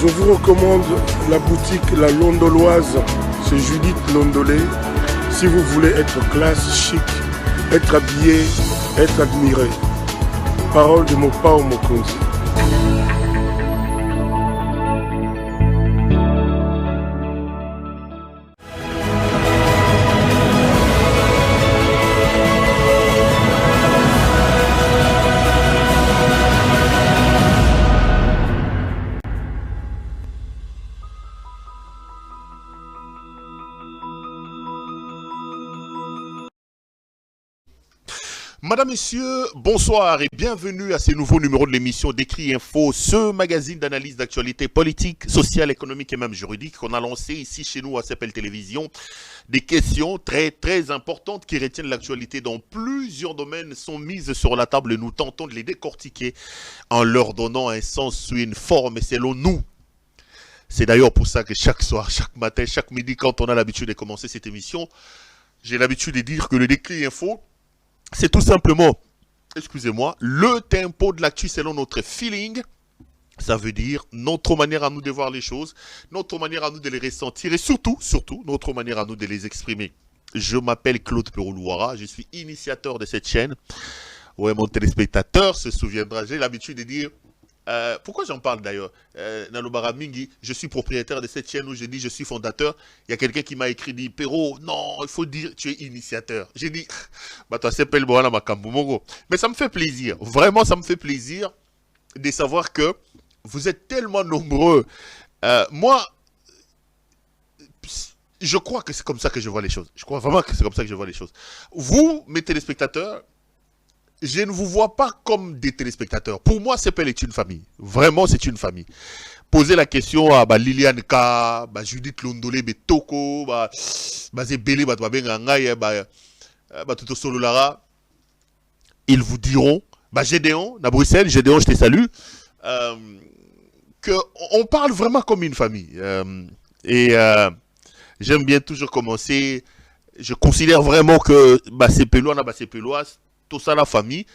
Je vous recommande la boutique La Londoloise, c'est Judith Londolé. Si vous voulez être classe, chic, être habillé, être admiré. Parole de Mopao Mokonzi. Madame, Messieurs, bonsoir et bienvenue à ce nouveau numéro de l'émission d'Écrit Info, ce magazine d'analyse d'actualité politique, sociale, économique et même juridique qu'on a lancé ici chez nous à CPL Télévision. Des questions très très importantes qui retiennent l'actualité dans plusieurs domaines sont mises sur la table et nous tentons de les décortiquer en leur donnant un sens ou une forme selon nous. C'est d'ailleurs pour ça que chaque soir, chaque matin, chaque midi, quand on a l'habitude de commencer cette émission, j'ai l'habitude de dire que le Décrit Info, c'est tout simplement, excusez-moi, le tempo de l'actu selon notre feeling. Ça veut dire notre manière à nous de voir les choses, notre manière à nous de les ressentir et surtout, notre manière à nous de les exprimer. Je m'appelle Claude Peroulouara, je suis initiateur de cette chaîne. Ouais, mon téléspectateur se souviendra, j'ai l'habitude de dire... pourquoi j'en parle d'ailleurs Nalobara Mingi, je suis propriétaire de cette chaîne où j'ai dit je suis fondateur. Il y a quelqu'un qui m'a écrit, dit Perro, non, il faut dire tu es initiateur. J'ai dit, bah toi c'est Pelboana Makambumogo. Mais ça me fait plaisir, vraiment ça me fait plaisir de savoir que vous êtes tellement nombreux. Moi, je crois que c'est comme ça que je vois les choses. Je crois vraiment que c'est comme ça que je vois les choses. Vous, mes téléspectateurs, je ne vous vois pas comme des téléspectateurs. Pour moi, CPL est une famille. Vraiment, c'est une famille. Posez la question à Liliane K, Judith Londolé, Toko, Zebele, Toto Sololara. Ils vous diront, Gédéon, à Bruxelles, Gédéon, je te salue, qu'on parle vraiment comme une famille. J'aime bien toujours commencer. Je considère vraiment que CPLois, CPLois, tout ça la famille,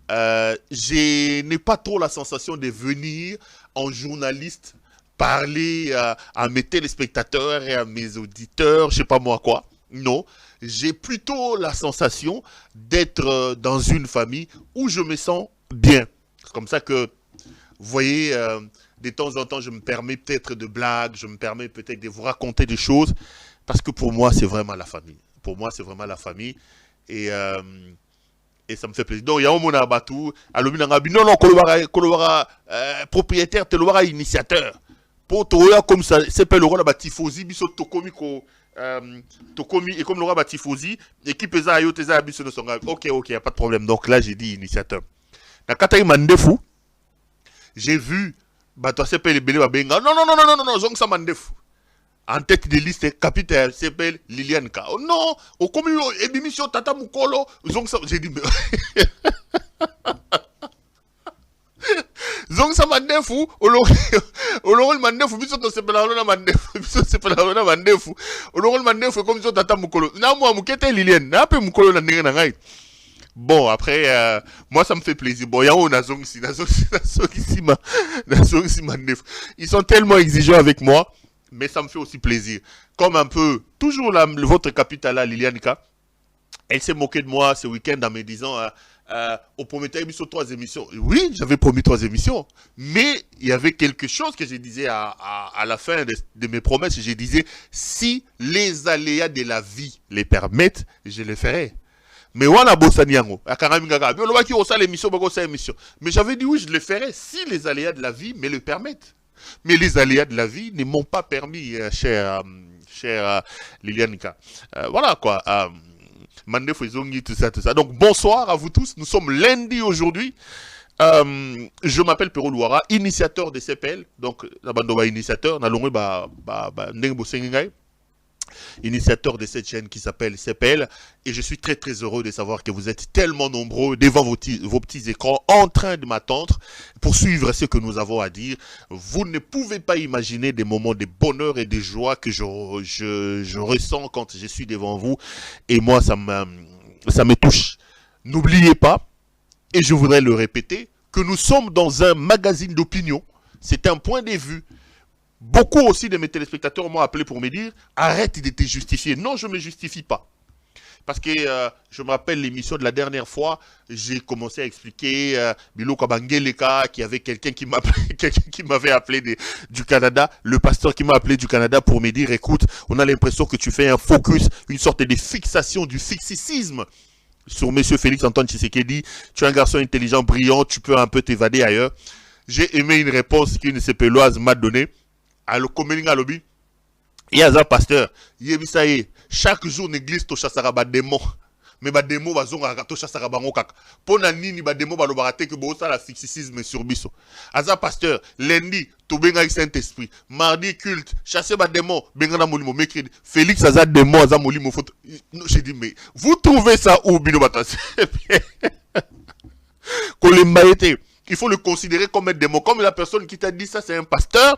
je n'ai pas trop la sensation de venir en journaliste parler à mes téléspectateurs et à mes auditeurs, je sais pas moi quoi. Non, j'ai plutôt la sensation d'être dans une famille où je me sens bien. C'est comme ça que, vous voyez, de temps en temps, je me permets peut-être de blagues, je me permets peut-être de vous raconter des choses, parce que pour moi, c'est vraiment la famille. Pour moi, c'est vraiment la famille. Et ça me fait plaisir. Donc, il y a un monde à Batou, à l'Ominangabi. Non, Kolobara, propriétaire, Telobara, initiateur. Pour Toya, comme ça, c'est pas le rôle de Tifosi, Biso Tokomi, Tokomi, et comme le roi de Tifosi, équipe Eza Ayo, Teza Abiso no Songa. Ok, il n'y a pas de problème. Donc là, j'ai dit initiateur. Dans Kataï Mandefu, j'ai vu, toi, c'est pas le Bélé Babenga. Non, Zong Sa Mandefu. En tête de liste, capitaine s'appelle Liliane K. Oh non, au commun, émission Tata Mukolo, j'ai dit, Zong Sa Mandefu, Olorol Mandefu, Biso Sepelarona Mandefu, Biso Sepelarona Mandefu, Olorol Mandefu, comme ça Tata Mukolo. Na moi, Mukete Liliane, na pe Mukolo na ngai. Bon, après, moi, ça me fait plaisir. Bon, il y a un Zong ici, Mandefu. Ils sont tellement exigeants avec moi. Mais ça me fait aussi plaisir. Comme un peu, toujours votre capitale là, Liliane K, elle s'est moquée de moi ce week-end en me disant, au premier temps, émission 3 émissions. Oui, j'avais promis 3 émissions. Mais il y avait quelque chose que je disais à la fin de mes promesses. Je disais, si les aléas de la vie les permettent, je les ferai. Mais voilà, mais j'avais dit oui, je le ferai si les aléas de la vie me le permettent. Mais les aléas de la vie ne m'ont pas permis, chère Liliane K. Voilà quoi. Mande Fouizongi, tout ça. Donc bonsoir à vous tous. Nous sommes lundi aujourd'hui. Je m'appelle Peroulouara, initiateur de CPL. Donc, la initiateur, initiateur de cette chaîne qui s'appelle CPL, et je suis très très heureux de savoir que vous êtes tellement nombreux devant vos petits écrans en train de m'attendre pour suivre ce que nous avons à dire. Vous ne pouvez pas imaginer des moments de bonheur et de joie que je ressens quand je suis devant vous, et moi ça me touche. N'oubliez pas, et je voudrais le répéter, que nous sommes dans un magazine d'opinion. C'est un point de vue. Beaucoup aussi de mes téléspectateurs m'ont appelé pour me dire « Arrête de te justifier ». Non, je ne me justifie pas. Parce que je me rappelle l'émission de la dernière fois, j'ai commencé à expliquer Bilo Kabangeleka, qu'il y avait quelqu'un qui m'avait appelé du Canada, le pasteur qui m'a appelé du Canada pour me dire, écoute, on a l'impression que tu fais un focus, une sorte de fixation du fixicisme sur M. Félix-Antoine Tshisekedi. Tu es un garçon intelligent, brillant, tu peux un peu t'évader ailleurs. J'ai aimé une réponse qu'une CPLoise m'a donnée. À le Komelinga Lobby. Il y a un pasteur, chaque jour l'église to chassara ba démon. Mais ba démon ba zonga to chassara ba ngokaka. Pona nini ba démon ba lobarate que bo ça la fixicisme sur biso. Aza pasteur, lundi to benga Saint-Esprit, mardi culte, chasser ba démon, benga na molimo mercredi. Félix aza démon aza molimo photo. J'ai dit mais vous trouvez ça où bino batasi? Kolembaete, il faut le considérer comme un démon. Comme la personne qui t'a dit ça c'est un pasteur.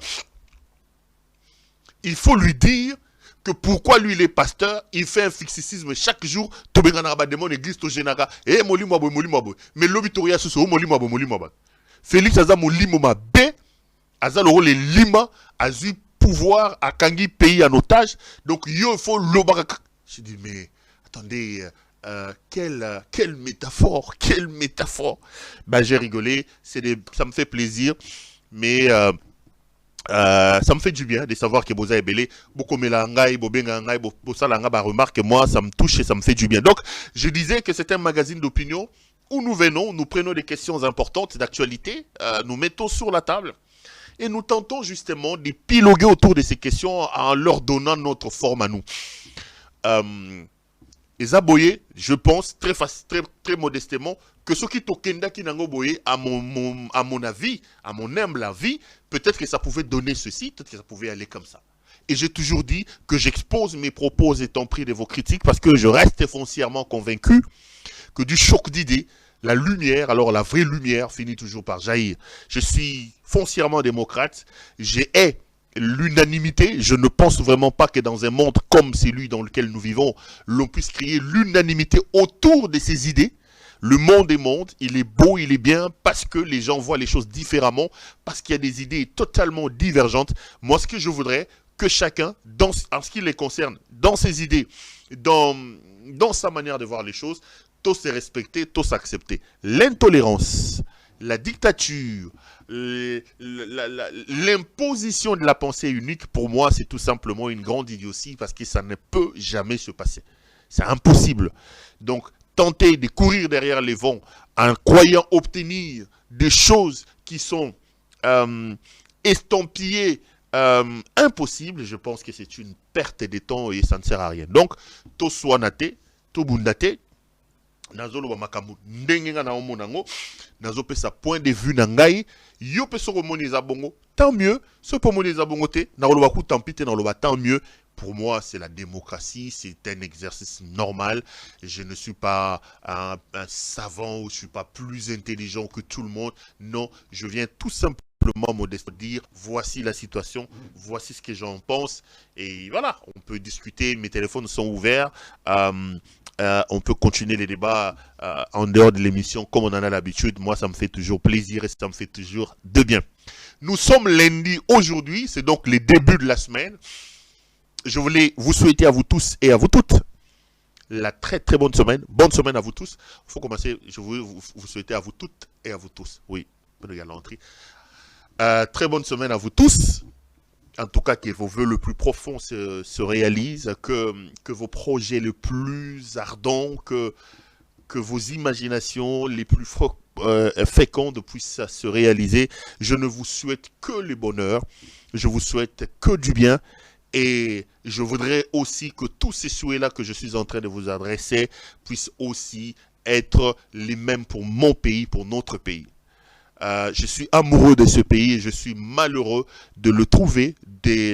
Il faut lui dire que pourquoi lui il est pasteur, il fait un fixicisme chaque jour. Église mais l'obitoria Félix Aza molimo ma B, Aza le rôle lima, Azu pouvoir à Kangi pays en otage. Donc il faut l'obaka. Je dis mais attendez, quelle métaphore, quelle métaphore. Ben j'ai rigolé, ça me fait plaisir, mais ça me fait du bien de savoir que Boza est belé. Beaucoup melangai, bobengangai, bosalanga, ba remarque, moi ça me touche et ça me fait du bien. Donc je disais que c'est un magazine d'opinion où nous venons, nous prenons des questions importantes d'actualité, nous mettons sur la table et nous tentons justement de piloguer autour de ces questions en leur donnant notre forme à nous. Les aboyés, je pense très modestement, que ceux qui tokenda qui n'ont boyé, à mon avis, à mon humble avis, peut-être que ça pouvait donner ceci, peut-être que ça pouvait aller comme ça. Et j'ai toujours dit que j'expose mes propos étant pris de vos critiques parce que je reste foncièrement convaincu que du choc d'idées, la lumière, alors la vraie lumière, finit toujours par jaillir. Je suis foncièrement démocrate, j'ai l'unanimité. Je ne pense vraiment pas que dans un monde comme celui dans lequel nous vivons, l'on puisse créer l'unanimité autour de ces idées. Le monde est monde, il est beau, il est bien, parce que les gens voient les choses différemment, parce qu'il y a des idées totalement divergentes. Moi, ce que je voudrais, que chacun, en ce qui les concerne, dans ses idées, dans sa manière de voir les choses, tous se respecter, tous s'accepter. L'intolérance, la dictature, l'imposition de la pensée unique, pour moi, c'est tout simplement une grande idiotie parce que ça ne peut jamais se passer. C'est impossible. Donc, tenter de courir derrière les vents en croyant obtenir des choses qui sont estampillées impossibles, je pense que c'est une perte de temps et ça ne sert à rien. Donc, to soanate, to bundate, nazolo ba makambu ndenge nga na omonango nazo pesa point de vue na ngai yo peso ko moniza bongo tant mieux ce po moniza bongo te na lo ba ku tant pis te na lo ba tant mieux. Pour moi, c'est la démocratie, c'est un exercice normal. Je ne suis pas un savant ou je ne suis pas plus intelligent que tout le monde. Non, je viens tout simplement modeste dire, voici la situation, voici ce que j'en pense. Et voilà, on peut discuter, mes téléphones sont ouverts. On peut continuer les débats en dehors de l'émission comme on en a l'habitude. Moi, ça me fait toujours plaisir et ça me fait toujours de bien. Nous sommes lundi aujourd'hui, c'est donc le début de la semaine. Je voulais vous souhaiter à vous tous et à vous toutes la très très bonne semaine. Bonne semaine à vous tous. Il faut commencer. Je voulais vous souhaiter à vous toutes et à vous tous. Oui, l'entrée. Très bonne semaine à vous tous. En tout cas, que vos vœux le plus profonds se réalisent, que vos projets les plus ardents, que vos imaginations les plus fécondes puissent se réaliser. Je ne vous souhaite que le bonheur. Je vous souhaite que du bien. Et je voudrais aussi que tous ces souhaits-là que je suis en train de vous adresser puissent aussi être les mêmes pour mon pays, pour notre pays. Je suis amoureux de ce pays et je suis malheureux de le trouver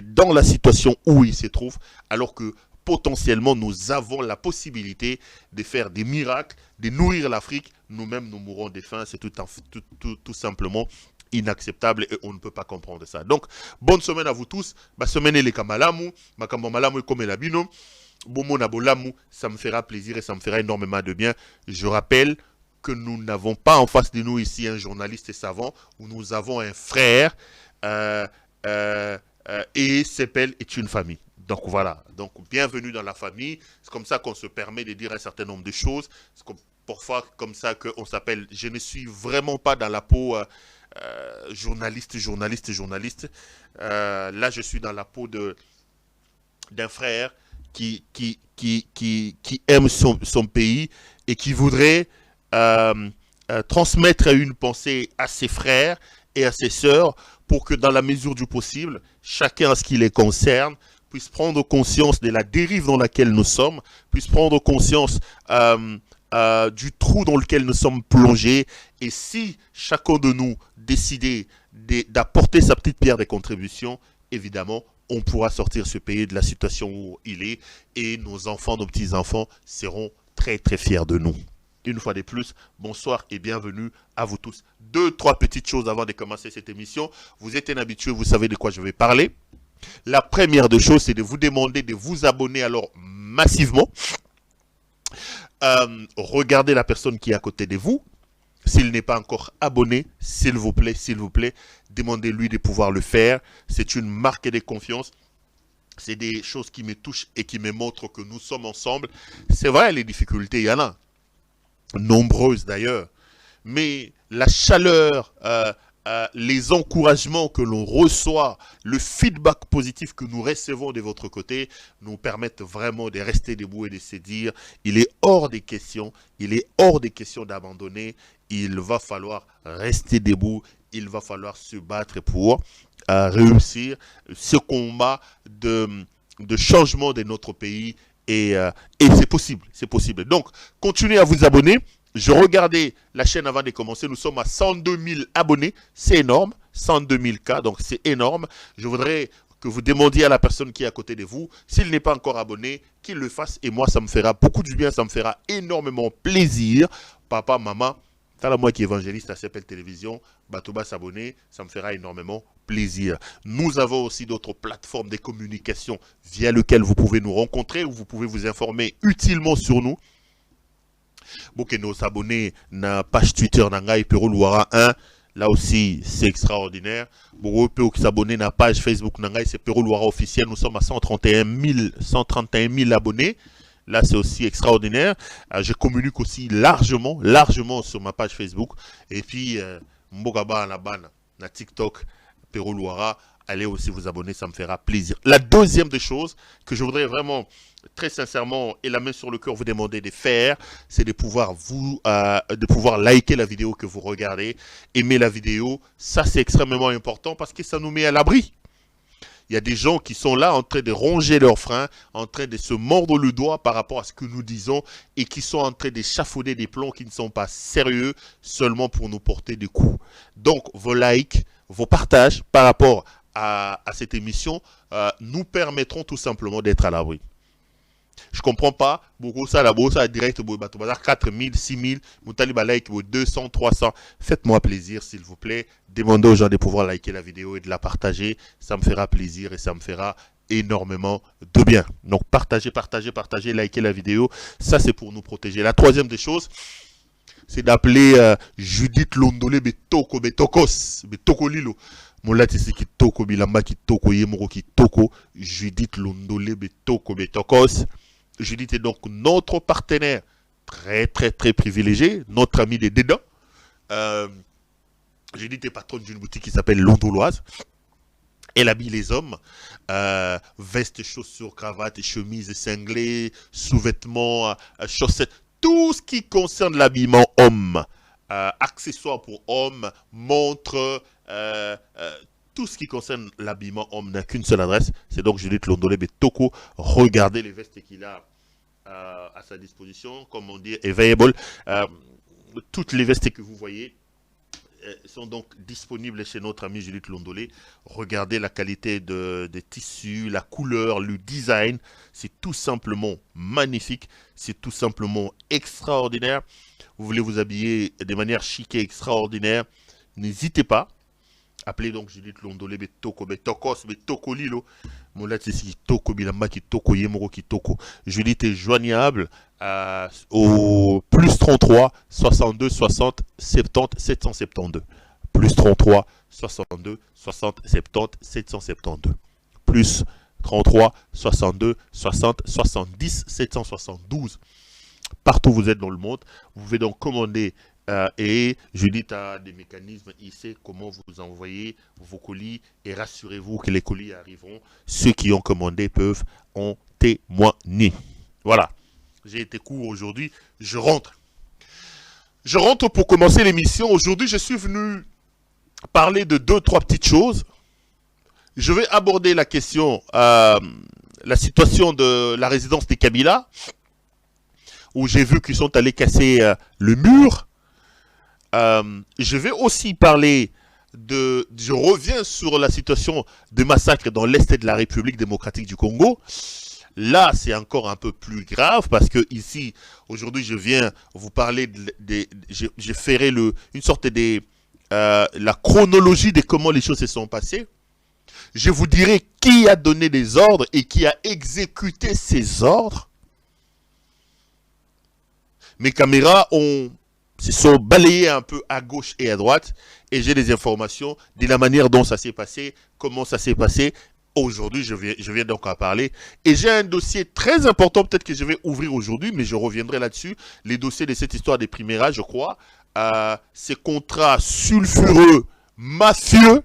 dans la situation où il se trouve, alors que potentiellement nous avons la possibilité de faire des miracles, de nourrir l'Afrique. Nous-mêmes, nous mourrons de faim. C'est tout simplement inacceptable et on ne peut pas comprendre ça. Donc, bonne semaine à vous tous. Ma semaine est les kamalamu, ma kamalamu comme la bino. Bon bolamu, ça me fera plaisir et ça me fera énormément de bien. Je rappelle que nous n'avons pas en face de nous ici un journaliste et savant, où nous avons un frère et CEPEL est une famille. Donc voilà, donc bienvenue dans la famille. C'est comme ça qu'on se permet de dire un certain nombre de choses. C'est parfois comme ça qu'on s'appelle. Je ne suis vraiment pas dans la peau journaliste. Là, je suis dans la peau d'un frère qui aime son pays et qui voudrait transmettre une pensée à ses frères et à ses sœurs pour que dans la mesure du possible, chacun à ce qui les concerne, puisse prendre conscience de la dérive dans laquelle nous sommes, puisse prendre conscience du trou dans lequel nous sommes plongés. Et si chacun de nous décidait d'apporter sa petite pierre de contribution, évidemment, on pourra sortir ce pays de la situation où il est et nos enfants, nos petits-enfants seront très très fiers de nous. Une fois de plus, bonsoir et bienvenue à vous tous. 2-3 petites choses avant de commencer cette émission. Vous êtes un habitué, vous savez de quoi je vais parler. La première des choses, c'est de vous demander de vous abonner alors massivement. Regardez la personne qui est à côté de vous. S'il n'est pas encore abonné, s'il vous plaît, demandez-lui de pouvoir le faire. C'est une marque de confiance. C'est des choses qui me touchent et qui me montrent que nous sommes ensemble. C'est vrai, les difficultés, il y en a. Nombreuses d'ailleurs. Mais la chaleur, les encouragements que l'on reçoit, le feedback positif que nous recevons de votre côté nous permettent vraiment de rester debout et de se dire il est hors des questions d'abandonner, il va falloir rester debout, il va falloir se battre pour réussir ce combat de changement de notre pays et c'est possible. Donc, continuez à vous abonner. Je regardais la chaîne avant de commencer. Nous sommes à 102 000 abonnés. C'est énorme. 102 000 cas. Donc, c'est énorme. Je voudrais que vous demandiez à la personne qui est à côté de vous, s'il n'est pas encore abonné, qu'il le fasse. Et moi, ça me fera beaucoup du bien. Ça me fera énormément plaisir. Papa, maman, t'as la moi qui est évangéliste à CEPEL Télévision. Batouba s'abonner. Ça me fera énormément plaisir. Nous avons aussi d'autres plateformes de communication via lesquelles vous pouvez nous rencontrer ou vous pouvez vous informer utilement sur nous. Pour que nos abonnés na page Twitter Nangai Pero Louara 1, là aussi c'est extraordinaire. Pour eux qui s'abonnent na page Facebook Nangai, c'est Pero Louara officiel. Nous sommes à 131 000 abonnés. Là c'est aussi extraordinaire. Je communique aussi largement sur ma page Facebook. Et puis Mbogaba na TikTok Pero Louara. Allez aussi vous abonner, ça me fera plaisir. La deuxième des choses que je voudrais vraiment, très sincèrement, et la main sur le cœur, vous demander de faire, c'est de pouvoir liker la vidéo que vous regardez, aimer la vidéo. Ça, c'est extrêmement important parce que ça nous met à l'abri. Il y a des gens qui sont là en train de ronger leurs freins, en train de se mordre le doigt par rapport à ce que nous disons et qui sont en train d'échafauder des plans qui ne sont pas sérieux seulement pour nous porter des coups. Donc, vos likes, vos partages par rapport à cette émission nous permettront tout simplement d'être à l'abri. Je comprends pas, beaucoup ça la bourse direct 4 000, 6 000, moutaliba like 200, 300. Faites-moi plaisir s'il vous plaît. Demandez aux gens de pouvoir liker la vidéo et de la partager. Ça me fera plaisir et ça me fera énormément de bien. Donc partagez, likez la vidéo. Ça c'est pour nous protéger. La troisième des choses, c'est d'appeler Judith Londolé Betoko Betokos Betoko Lilo. Molati c'est qui toko bilamba qui toko yemoro qui toko Judith Londolé Betoko Betokos. Judith est donc notre partenaire très privilégié, notre ami des Dédans. Judith est patronne d'une boutique qui s'appelle Londoloise. Elle habille les hommes, vestes, chaussures, cravates, chemises, cinglés, sous-vêtements, chaussettes, tout ce qui concerne l'habillement homme, accessoires pour hommes, montres, tout ce qui concerne l'habillement homme n'a qu'une seule adresse, c'est donc Judith Londolé Betoko. Regardez les vestes qu'il a à sa disposition, comme on dit, available. Toutes les vestes que vous voyez sont donc disponibles chez notre ami Judith Londolé. Regardez la qualité des tissus, la couleur, le design, c'est tout simplement magnifique, c'est tout simplement extraordinaire. Vous voulez vous habiller de manière chic et extraordinaire, n'hésitez pas. Appelez donc Judith Londolé Betoko Betokos Betoko Lilo. Judith est joignable au plus 33 62 60 70 772. Plus 33 62 60 70 772. plus 33 62 60 70 772. Partout où vous êtes dans le monde, vous pouvez donc commander et Judith a des mécanismes, il sait comment vous envoyer vos colis et rassurez-vous que les colis arriveront. Ceux qui ont commandé peuvent en témoigner. Voilà, j'ai été court aujourd'hui, je rentre. Je rentre pour commencer l'émission. Aujourd'hui, je suis venu parler de 2-3 petites choses. Je vais aborder la question, la situation de la résidence des Kabila, où j'ai vu qu'ils sont allés casser le mur. Je vais aussi parler je reviens sur la situation de massacre dans l'Est de la République démocratique du Congo. Là, c'est encore un peu plus grave parce que ici, aujourd'hui, je viens vous parler je ferai une sorte de la chronologie de comment les choses se sont passées. Je vous dirai qui a donné des ordres et qui a exécuté ces ordres. Mes caméras se sont balayées un peu à gauche et à droite et j'ai des informations de la manière dont ça s'est passé, comment ça s'est passé. Aujourd'hui, je viens donc à parler. Et j'ai un dossier très important, peut-être que je vais ouvrir aujourd'hui, mais je reviendrai là-dessus. Les dossiers de cette histoire des Primaires, je crois. Ces contrats sulfureux, mafieux,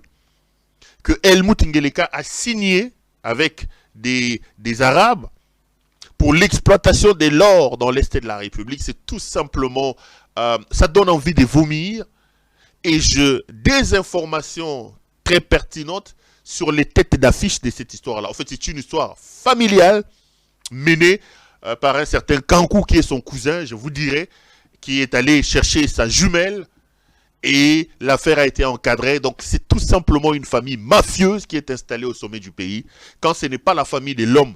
que Helmut Ngeleka a signé avec des Arabes pour l'exploitation de l'or dans l'Est de la République. C'est tout simplement, ça donne envie de vomir. Et des informations très pertinentes sur les têtes d'affiche de cette histoire-là. En fait, c'est une histoire familiale menée par un certain Kankou qui est son cousin, je vous dirai, qui est allé chercher sa jumelle et l'affaire a été encadrée. Donc, c'est tout simplement une famille mafieuse qui est installée au sommet du pays. Quand ce n'est pas la famille de l'homme,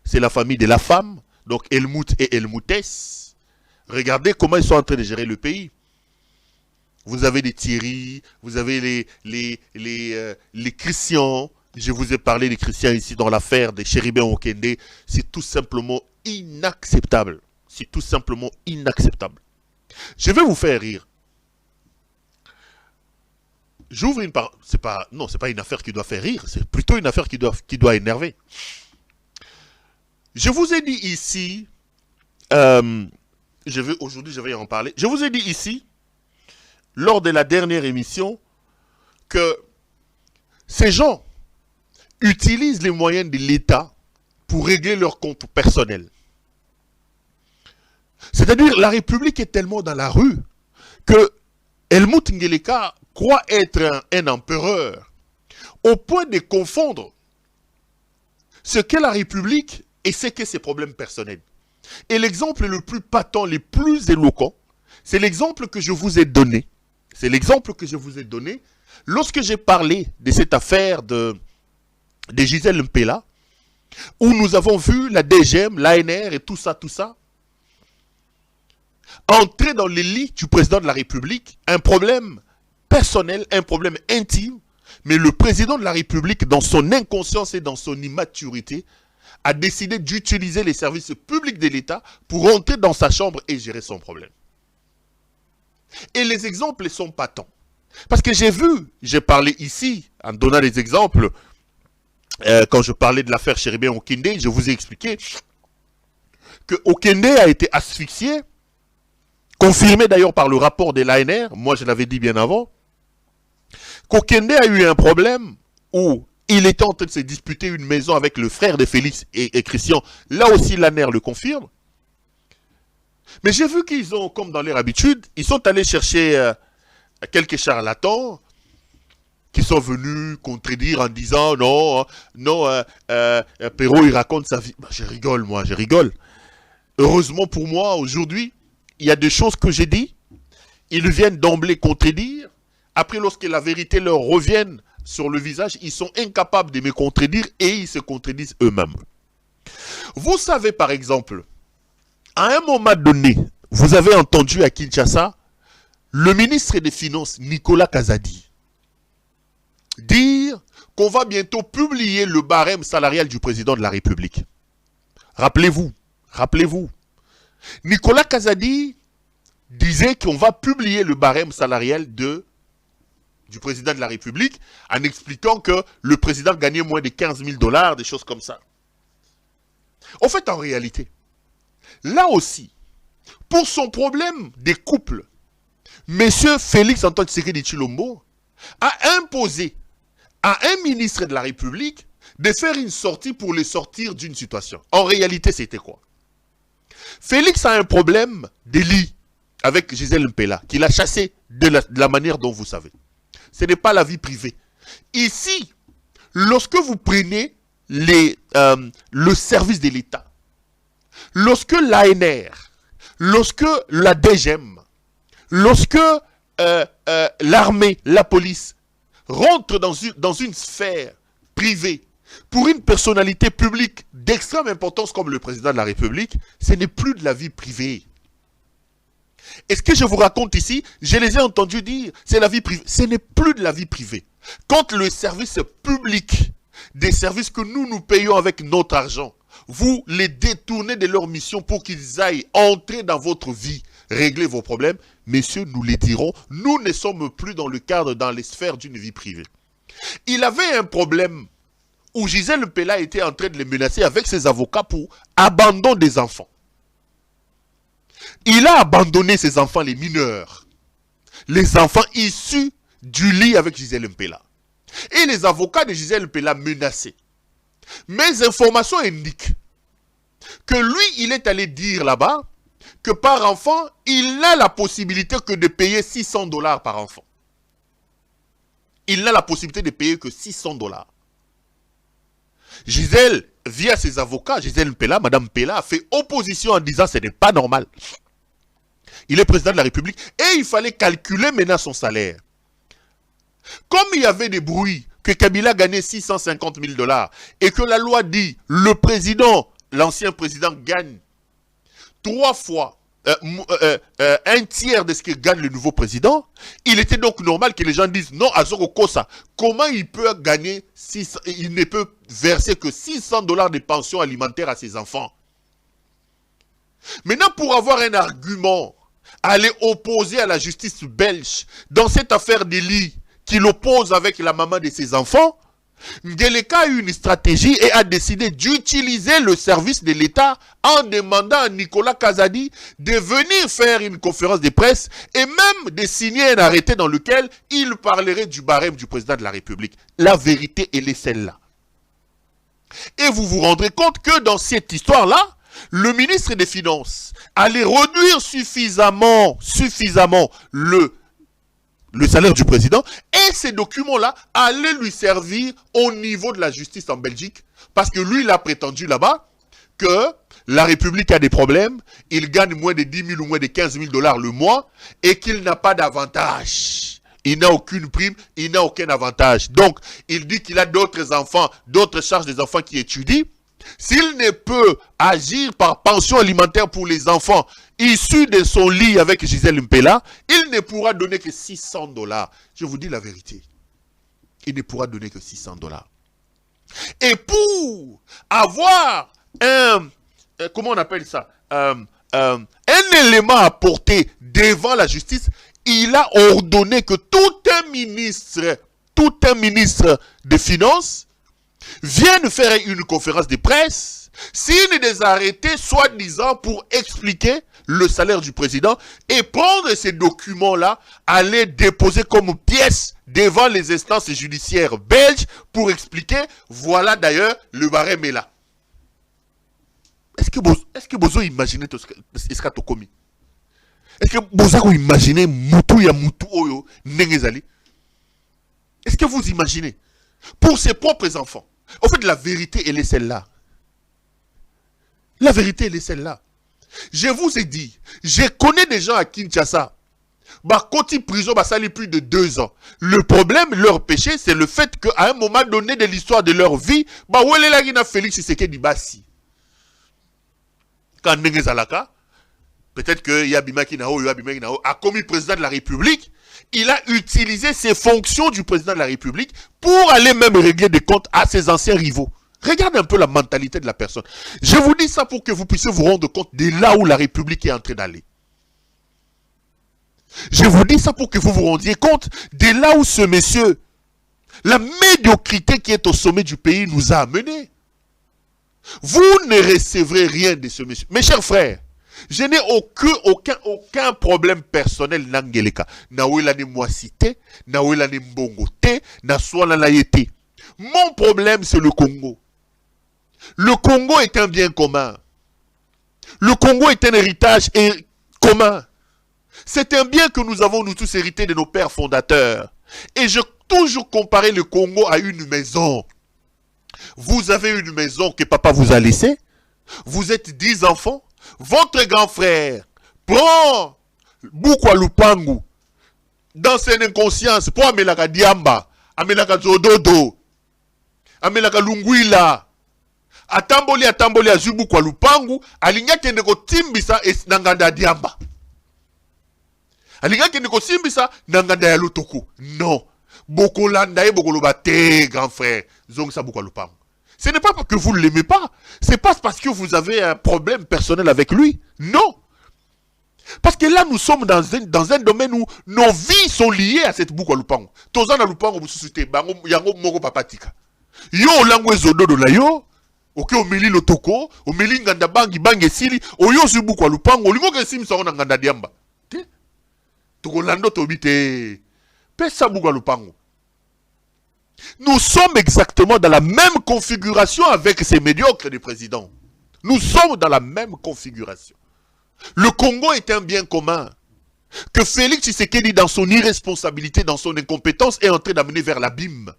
c'est la famille de la femme. Donc, Helmut et Helmutès. Regardez comment ils sont en train de gérer le pays. Vous avez des Thierry, vous avez les Christians. Je vous ai parlé des Christians ici dans l'affaire des Chéribin Okende. C'est tout simplement inacceptable. C'est tout simplement inacceptable. Je vais vous faire rire. J'ouvre une part. Non, c'est pas une affaire qui doit faire rire. C'est plutôt une affaire qui doit énerver. Je vous ai dit ici. Aujourd'hui, je vais en parler. Je vous ai dit ici, lors de la dernière émission, que ces gens utilisent les moyens de l'État pour régler leurs comptes personnels. C'est-à-dire, la République est tellement dans la rue que Helmut Ngeleka croit être un empereur, au point de confondre ce qu'est la République et ce qu'est ses problèmes personnels. Et l'exemple le plus patent, le plus éloquent, c'est l'exemple que je vous ai donné. C'est l'exemple que je vous ai donné lorsque j'ai parlé de cette affaire de Gisèle Mpela, où nous avons vu la DGM, l'ANR et tout ça, entrer dans les lits du président de la République, un problème personnel, un problème intime, mais le président de la République, dans son inconscience et dans son immaturité, a décidé d'utiliser les services publics de l'État pour entrer dans sa chambre et gérer son problème. Et les exemples sont patents. Parce que j'ai parlé ici, en donnant des exemples, quand je parlais de l'affaire Chéribin Okende, je vous ai expliqué que Okende a été asphyxié, confirmé d'ailleurs par le rapport de l'ANR, moi je l'avais dit bien avant, qu'Okende a eu un problème où il était en train de se disputer une maison avec le frère de Félix et Christian. Là aussi l'ANR le confirme. Mais j'ai vu qu'ils ont, comme dans leur habitude, ils sont allés chercher quelques charlatans qui sont venus contredire en disant non, Perrault il raconte sa vie. Je rigole, moi, je rigole. Heureusement pour moi, aujourd'hui, il y a des choses que j'ai dit, ils viennent d'emblée contredire. Après, lorsque la vérité leur revienne sur le visage, ils sont incapables de me contredire et ils se contredisent eux-mêmes. Vous savez par exemple, à un moment donné, vous avez entendu à Kinshasa, le ministre des Finances, Nicolas Kazadi, dire qu'on va bientôt publier le barème salarial du président de la République. Rappelez-vous. Nicolas Kazadi disait qu'on va publier le barème salarial du président de la République en expliquant que le président gagnait moins de 15 000 $, des choses comme ça. En fait, en réalité, là aussi, pour son problème des couples, M. Félix Antoine Tshisekedi Tshilombo a imposé à un ministre de la République de faire une sortie pour les sortir d'une situation. En réalité, c'était quoi? Félix a un problème de lit avec Gisèle Mpela, qu'il a chassé de la manière dont vous savez. Ce n'est pas la vie privée. Ici, lorsque vous prenez le service de l'État, lorsque l'ANR, lorsque la DGM, lorsque l'armée, la police rentrent dans une sphère privée pour une personnalité publique d'extrême importance comme le président de la République, ce n'est plus de la vie privée. Et ce que je vous raconte ici, je les ai entendus dire, c'est la vie privée. Ce n'est plus de la vie privée. Quand le service public, des services que nous payons avec notre argent, vous les détournez de leur mission pour qu'ils aillent entrer dans votre vie, régler vos problèmes, messieurs, nous les dirons, nous ne sommes plus dans le cadre, dans les sphères d'une vie privée. Il avait un problème où Gisèle Mpela était en train de les menacer avec ses avocats pour abandon des enfants. Il a abandonné ses enfants, les mineurs, les enfants issus du lit avec Gisèle Mpela. Et les avocats de Gisèle Mpela menacés. Mes informations indiquent que lui, il est allé dire là-bas que par enfant, il n'a la possibilité que de payer 600 $ par enfant. Il n'a la possibilité de payer que 600 $. Gisèle, via ses avocats, Gisèle Mpela, Madame Mpela, a fait opposition en disant que ce n'est pas normal. Il est président de la République et il fallait calculer maintenant son salaire. Comme il y avait des bruits que Kabila gagnait 650 000 $ et que la loi dit le président, l'ancien président gagne 3 fois, un tiers de ce que gagne le nouveau président, il était donc normal que les gens disent non à Zoro Kosa. Comment il peut gagner, il ne peut verser que 600 $ de pension alimentaire à ses enfants. Maintenant, pour avoir un argument, aller opposer à la justice belge dans cette affaire d'Eli qui l'oppose avec la maman de ses enfants, Ngeleka a eu une stratégie et a décidé d'utiliser le service de l'État en demandant à Nicolas Kazadi de venir faire une conférence de presse et même de signer un arrêté dans lequel il parlerait du barème du président de la République. La vérité, elle est celle-là. Et vous vous rendrez compte que dans cette histoire-là, le ministre des Finances allait réduire suffisamment le salaire du président, et ces documents-là allaient lui servir au niveau de la justice en Belgique, parce que lui, il a prétendu là-bas que la République a des problèmes, il gagne moins de 10 000 ou moins de 15 000 $ le mois, et qu'il n'a pas d'avantage. Il n'a aucune prime, il n'a aucun avantage. Donc, il dit qu'il a d'autres enfants, d'autres charges des enfants qui étudient. S'il ne peut agir par pension alimentaire pour les enfants issus de son lit avec Gisèle Mpela, il ne pourra donner que 600 $. Je vous dis la vérité. Il ne pourra donner que 600 $. Et pour avoir comment on appelle ça, un élément à porter devant la justice, il a ordonné que tout un ministre des Finances viennent faire une conférence de presse, signe des arrêtés soi-disant pour expliquer le salaire du président et prendre ces documents-là, aller déposer comme pièce devant les instances judiciaires belges pour expliquer, voilà d'ailleurs, le barème est là. Est-ce que vous imaginez ce qu'a commis? Est-ce que vous imaginez Moutou ya Moutou Oyo Nengezali? Est-ce que vous imaginez? Pour ses propres enfants. En fait, la vérité, elle est celle-là. La vérité, elle est celle-là. Je vous ai dit, je connais des gens à Kinshasa. Côté prison, ça a plus de 2 ans. Le problème, leur péché, c'est le fait qu'à un moment donné de l'histoire de leur vie, où est la Félix Tshisekedi Bassi? Quand Nengezalaka, peut-être que Yabimaki Nao a commis président de la République, il a utilisé ses fonctions du président de la République pour aller même régler des comptes à ses anciens rivaux. Regardez un peu la mentalité de la personne. Je vous dis ça pour que vous puissiez vous rendre compte de là où la République est en train d'aller. Je vous dis ça pour que vous vous rendiez compte de là où ce monsieur, la médiocrité qui est au sommet du pays nous a amenés. Vous ne recevrez rien de ce monsieur. Mes chers frères, je n'ai aucun problème personnel n'angeleka. Nawela ne moisité, nawela ne mbongote, na swala la yete. Mon problème c'est le Congo. Le Congo est un bien commun. Le Congo est un héritage commun. C'est un bien que nous avons nous tous hérité de nos pères fondateurs. Et je toujours comparé le Congo à une maison. Vous avez une maison que papa vous a laissée. Vous êtes 10 enfants. Votre grand frère prend Bukwa Lupangu dans son inconscience pour amelaka diamba, amelaka zododo, amelaka lunguila. Atamboli azubu kwa Lupangu, alinga kende ko timbisa nanganda diamba. Alinga kende ko timbisa nanganda ya lutoku. Non. Bokolanda e bokoloba te, grand frère. Zong sa Bukwa Lupangu. Ce n'est pas parce que vous ne l'aimez pas. Ce n'est pas parce que vous avez un problème personnel avec lui. Non. Parce que là, nous sommes dans un domaine où nos vies sont liées à cette Bukwa Lupangu. Tozana Lupangu, vous souhaitez, bango, yango, moko papatika. Yo, langwe zododo la yo, oke omeli lotoko, omeli nganda bangi, bangi sili, oyo su Bukwa Lupangu, olingo ke sim sa nganda diamba. Te? Toko lando tobite. Pesa Bukwa Lupangu. Nous sommes exactement dans la même configuration avec ces médiocres des présidents. Nous sommes dans la même configuration. Le Congo est un bien commun que Félix Tshisekedi, dans son irresponsabilité, dans son incompétence, est en train d'amener vers l'abîme.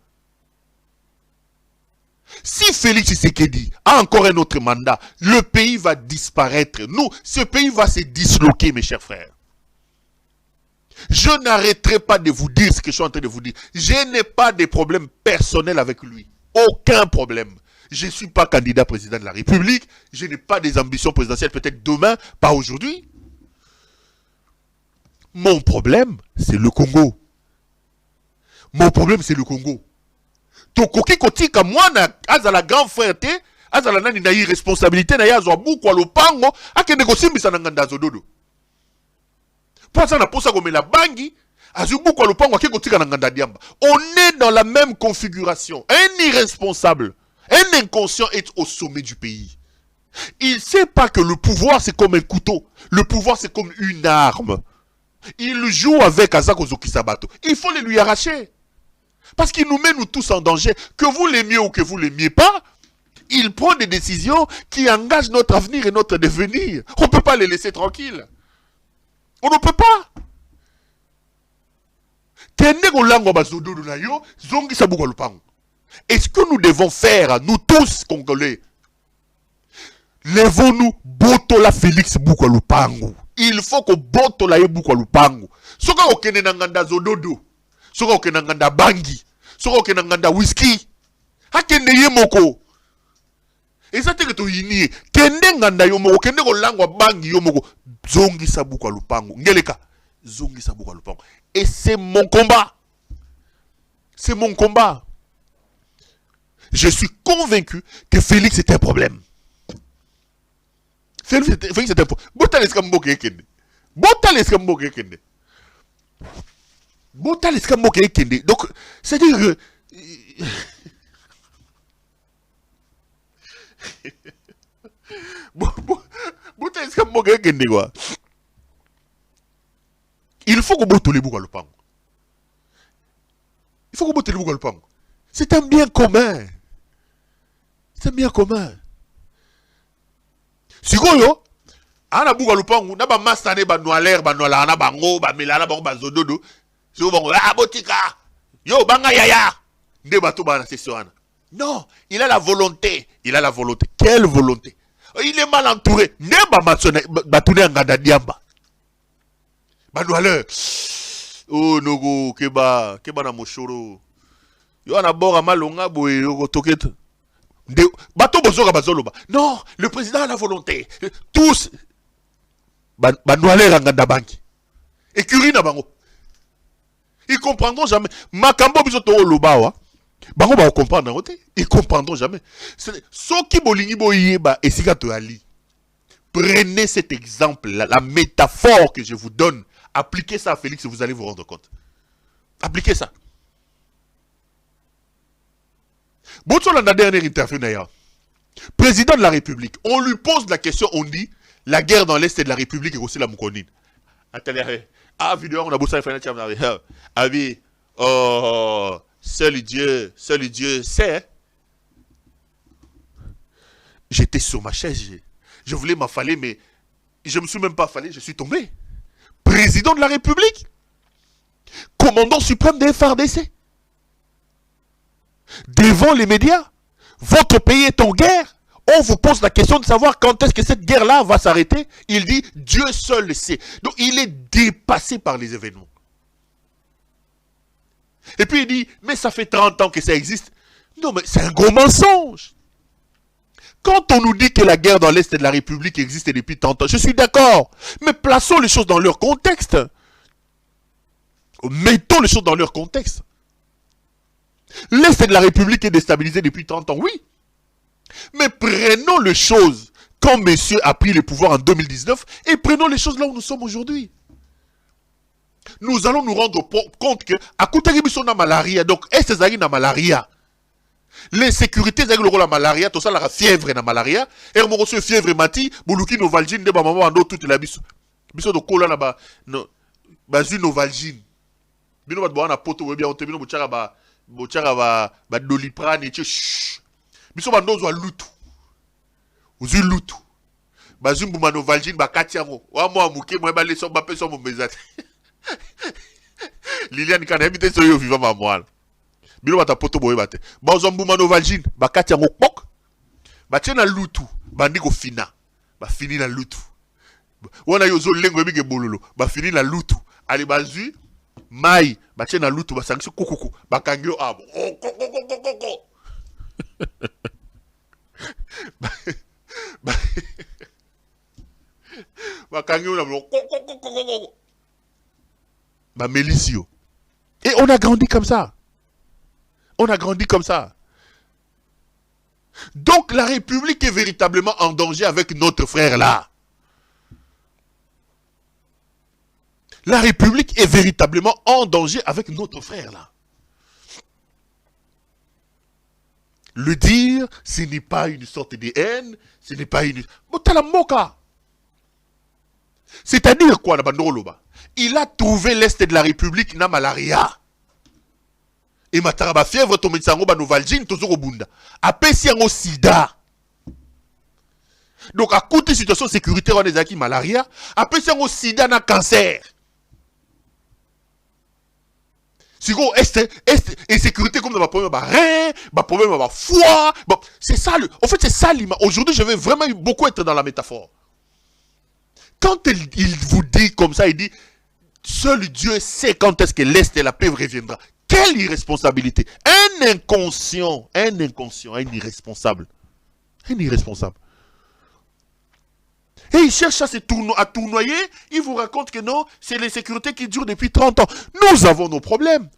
Si Félix Tshisekedi a encore un autre mandat, le pays va disparaître. Ce pays va se disloquer, mes chers frères. Je n'arrêterai pas de vous dire ce que je suis en train de vous dire. Je n'ai pas de problème personnel avec lui. Aucun problème. Je ne suis pas candidat président de la République. Je n'ai pas des ambitions présidentielles, peut-être demain, pas aujourd'hui. Mon problème, c'est le Congo. Mon problème, c'est le Congo. Tokoki kotika mwana azala grand frère te, azala nani na irresponsabilité na yazo Bukwa Lupangu, akende kosimbisa na nganda zododo. On est dans la même configuration. Un irresponsable, un inconscient est au sommet du pays. Il ne sait pas que le pouvoir c'est comme un couteau. Le pouvoir c'est comme une arme. Il joue avec Azako Zokisabato. Il faut les lui arracher. Parce qu'il nous met nous tous en danger. Que vous l'aimiez ou que vous ne l'aimiez pas, il prend des décisions qui engagent notre avenir et notre devenir. On ne peut pas les laisser tranquilles. On ne peut pas. Est-ce que nous devons faire, nous tous Congolais, levons-nous, botola Félix Bukwa Lupangu. Il faut que botola Bukwa Lupangu. Soka okene nanganda zododo. Soka okene nanganda bangi. Soka okene nanganda whisky. Hakene yemoko. Et ça que tu yini kende nganda yomoko kende ko langwa bangi yomoko zongi sa Bukwa Lupangu ngeleka zongi sa Bukwa Lupangu. Et c'est mon combat. C'est mon combat. Je suis convaincu que Félix est un problème. Félix est un problème. Botal eskambo kende. Botal eskambo kende. Botal eskambo kende. Donc c'est-à-dire que il faut que Bukwa Lupangu. Il faut que Bukwa Lupangu. C'est un bien commun. C'est un bien commun. Sikoyo, ana Bukwa Lupangu, na ba masane ba noaler ba noala ba ngo ba melana ba ba zododo. Siko bango ah botika. Yo banga yaya. Nde bato ba na session. Non, il a la volonté. Il a la volonté. Quelle volonté? Il est mal entouré. Neba matsone batune ngada diamba. Banoualeur. Oh nogo keba na moshoro. Yo ana bora malonga boye yo toket. Bato bozoka bazoloba. Non, le président a la volonté. Tous banoualeur ngada banki. Écurie na bango. Ils comprendront jamais. Makambo biso to lobawa. Bango ba comprendre côté, ils comprendront jamais. Ce qui bolingi boyeba esika to ali. Prenez cet exemple là, la métaphore que je vous donne Appliquez ça à Félix et vous allez vous rendre compte. Appliquez ça. Bon, sur la dernière interview d'ailleurs, président de la République, on lui pose la question, on dit, la guerre dans l'Est de la République est aussi la Moukonine. Ah, vidéo, on a besoin de faire ah oui, oh, seul Dieu sait. J'étais sur ma chaise, je voulais m'affaler, mais je ne me suis même pas affalé, je suis tombé. Président de la République, commandant suprême des FARDC, devant les médias, votre pays est en guerre. On vous pose la question de savoir quand est-ce que cette guerre-là va s'arrêter. Il dit, Dieu seul le sait. Donc il est dépassé par les événements. Et puis il dit, mais ça fait 30 ans que ça existe. Non, mais c'est un gros mensonge. Quand on nous dit que la guerre dans l'Est de la République existe depuis 30 ans, je suis d'accord. Mais plaçons les choses dans leur contexte. Mettons les choses dans leur contexte. L'Est de la République est déstabilisé depuis 30 ans, oui. Mais prenons les choses quand monsieur a pris le pouvoir en 2019 et prenons les choses là où nous sommes aujourd'hui. Nous allons nous rendre compte que à côté de la malaria, donc est-ce que na malaria? L'insécurité, c'est le malaria, tout ça, la fièvre na malaria. Et mon reçu fièvre mati, boulouki novalgine de ma maman en toute la biso. Biso de cola là-bas, bazu novalgine. Bino bat boana poto webia on te bino bochara ba doliprane et chut. Biso ba ndozo lutu. Uzu lutu. Bazu mbuma novalgine ba katiamo. Wa mo amuke mo ba leso ba peso mo bezate. Liliane kana habite so yo viva ma moala. Bino bata poto boye bate. Ba mbuma novalgine ba katiamo pok. Ba tena lutu, ba ndiko fina. Ba fini na lutu. Wana yo zo lengo ebike bololo. Ba fini na lutu. Ali bazu mai ba tena lutu ba sangisi kukuku. Ba kangyo abo. Mélisio. Et on a grandi comme ça. On a grandi comme ça. Donc la République est véritablement en danger avec notre frère là. La République est véritablement en danger avec notre frère là. Le dire, ce n'est pas une sorte de haine, ce n'est pas une... C'est-à-dire quoi, il a trouvé l'Est de la République na malaria. Et mataraba fièvre, tometsango ba novalgine, tozoro bunda. Apesi yango sida. Donc à côté situation sécuritaire, on est malaria, apesi yango sida na cancer. Si vous insécurité comme dans ma problème rein, ma problème foie, c'est ça en fait c'est ça l'image. Aujourd'hui je vais vraiment beaucoup être dans la métaphore. Quand il vous dit comme ça, il dit seul Dieu sait quand est-ce que l'Est et la paix reviendra. Quelle irresponsabilité! Un inconscient, un irresponsable. Un irresponsable. Et il cherche à tournoyer, il vous raconte que non, c'est l'insécurité qui dure depuis 30 ans. Nous avons nos problèmes.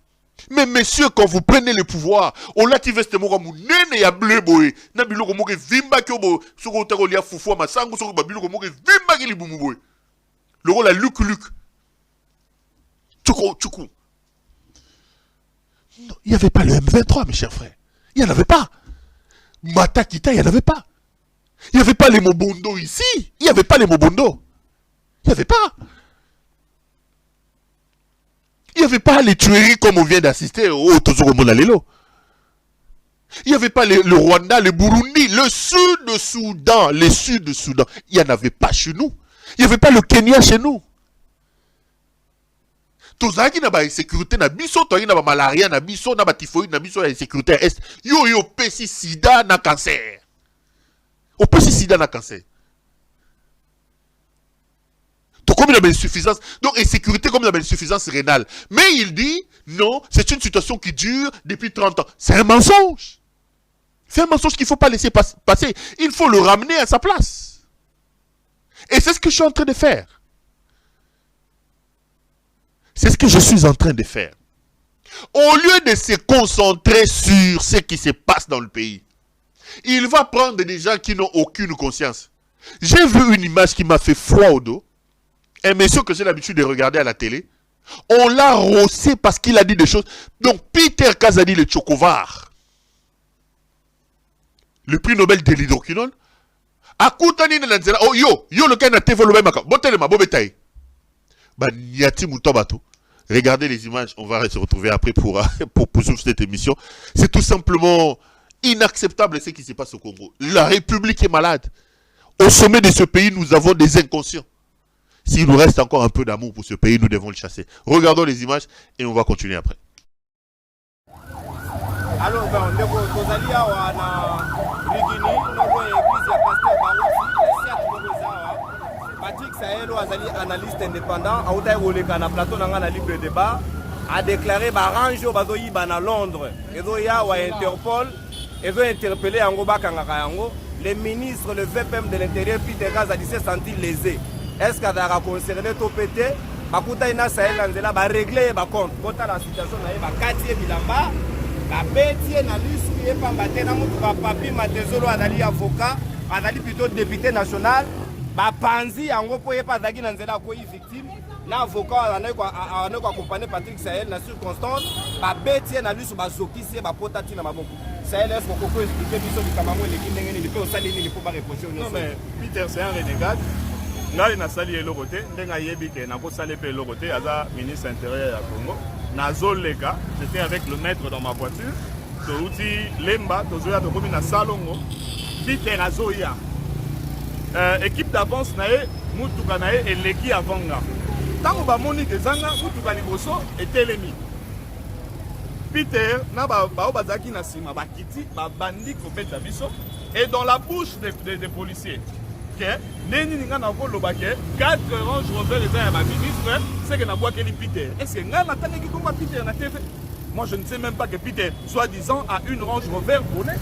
Mais messieurs, quand vous prenez le pouvoir, on l'a dit vestement comme nene ya bleu boy. Na biloko moke vimba kyobo, soko tako lia fufu masango soko ba biloko moke vimba ki libumu boy. Le rôle la luc. Tchoukou. Non, il n'y avait pas le M23, mes chers frères. Il n'y en avait pas. Matakita, il n'y en avait pas. Il n'y avait pas les Mobondo ici. Il n'y avait pas les Mobondo. Il n'y avait pas. Il n'y avait pas les tueries comme on vient d'assister au Tozoro Monalelo. Il n'y avait pas le Rwanda, le Burundi, le Sud-Soudan. Il n'y en avait pas chez nous. Il n'y avait pas le Kenya chez nous. Tozaki na ba sécurité na biso, toyi na ba malaria na biso, na ba typhoïde na biso ya sécurité est. Yo pesi sida na cancer. Au pesi sida na cancer. Donc comme il y a une insuffisance, donc insécurité comme il y a une insuffisance rénale. Mais il dit, non, c'est une situation qui dure depuis 30 ans. C'est un mensonge. C'est un mensonge qu'il ne faut pas laisser passer. Il faut le ramener à sa place. Et c'est ce que je suis en train de faire. C'est ce que je suis en train de faire. Au lieu de se concentrer sur ce qui se passe dans le pays, il va prendre des gens qui n'ont aucune conscience. J'ai vu une image qui m'a fait froid au dos. un monsieur que j'ai l'habitude de regarder à la télé, on l'a rossé parce qu'il a dit des choses. Donc Peter Kazadi le Tchokovar, le prix Nobel de l'hydroquinone, akutani na nzela oh yo le kana TV le même botelema ma bobetaï ba niati mutobato. Regardez les images, on va se retrouver après pour poursuivre cette émission. C'est tout simplement inacceptable ce qui se passe au Congo. La République est malade. Au sommet de ce pays, nous avons des inconscients. S'il nous reste encore un peu d'amour pour ce pays, nous devons le chasser. Regardons les images et on va continuer après. Alors, Patrick Saelo, analyste indépendant, a plateau dans libre débat, a déclaré baranjo bazoyi bana Londres. Ezo ya wa Interpol, ezo interpellé Angoba Kangayango, le ministre, le VPM de l'Intérieur, Peter Kazadi s'est senti lésé. Est-ce qu'il a concerné tout pété? Bakuta ina Sahel Anzela ba régler ba compte. Kota la situation na ba katie bilamba, ba betie na lisu ye pambate na mutu ba papi matezolo adali avocat, adali plutôt député national. Ba panzi yango po ye pa zaki na nzela ko victime. Na avocat aneko accompagner Patrick Sahel na circonstance, ba betie na lisu ba zokisi ba potati na maboko. Sahel est-ce qu'on peut expliquer biso du Cameroun les kindengeni li pe osalini li po ba reprocher. Non mais Peter c'est un renégat. Ngai na sali eloko te ndenga yebi ke na ko sali pe eloko te aza ministre intérieur ya Congo nazoleka j'étais avec le maître dans ma voiture touti lemba tozoya tokomi na salongo Peter azoya équipe d'avance na ye mutuka na ye eleki avanga tango ba moni kezanga mutuka liboso etelemi Peter na ba bazaki na sima bakiti ba bandi kopeta biso et dans la bouche des policiers Neni nga na ko lobake 4 Range Rover les un ministre c'est que na bois que Peter est-ce que nga na tangi ko Peter na TV moi je ne sais même pas que Peter soi-disant a une Range Rover volée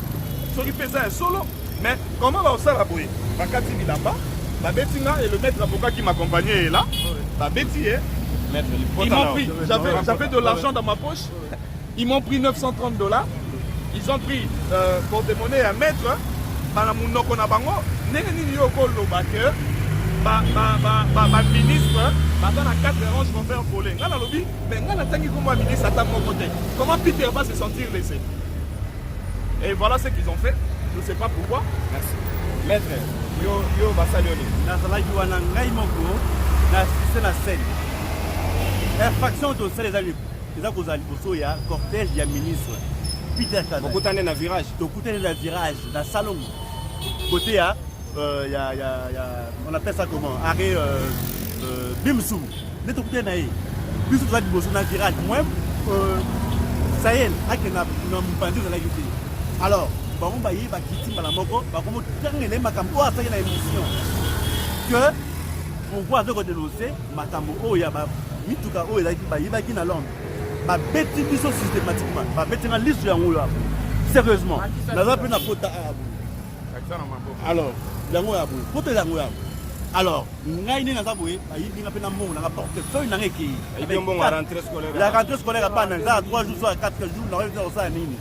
ce qui faisait un solo mais comment va ça la bouille ba kati bilamba ba betinga et le maître avocat qui m'accompagnait est là ba beti maître ils m'ont pris j'avais de l'argent dans ma poche ils m'ont pris $930 ils ont pris porte-monnaie à maître bana munoko na bango ndenge nini yo ko lobake ba ministre ba na 4 Range Rover volé ngana lobi mais ngana tangi comme ministre ata moko te comment Peter va se sentir laissé et voilà ce qu'ils ont fait je ne sais pas pourquoi merci maître yo basalioni na salaki wana ngai moko na c'est la scène infraction de celle des kozali boso ya cortège ya ministre Peter Kazadi okutane na virage dans salon côté on appelle ça comment arrêt Bimsou net okutane na ye biso za liboso na virage moi Sahel akena na mpandi za la yuti alors bango ba yeba kiti mbala moko ba komo tangele makambo asaki na émission que pourquoi de dénoncer makambo oya ba mituka oya ba yeba ki na Londres ba beti biso systématiquement ba beti na liste ya ngolo sérieusement na pe na pota alors yango ya bu pota yango ya alors ngai ni na zaboye ayibi nga pe na mbongo na portefeuille na ngeki ayibi mbongo à rentrée scolaire la rentrée scolaire pas na za 3 jours soit 4 jours na revenir ça nini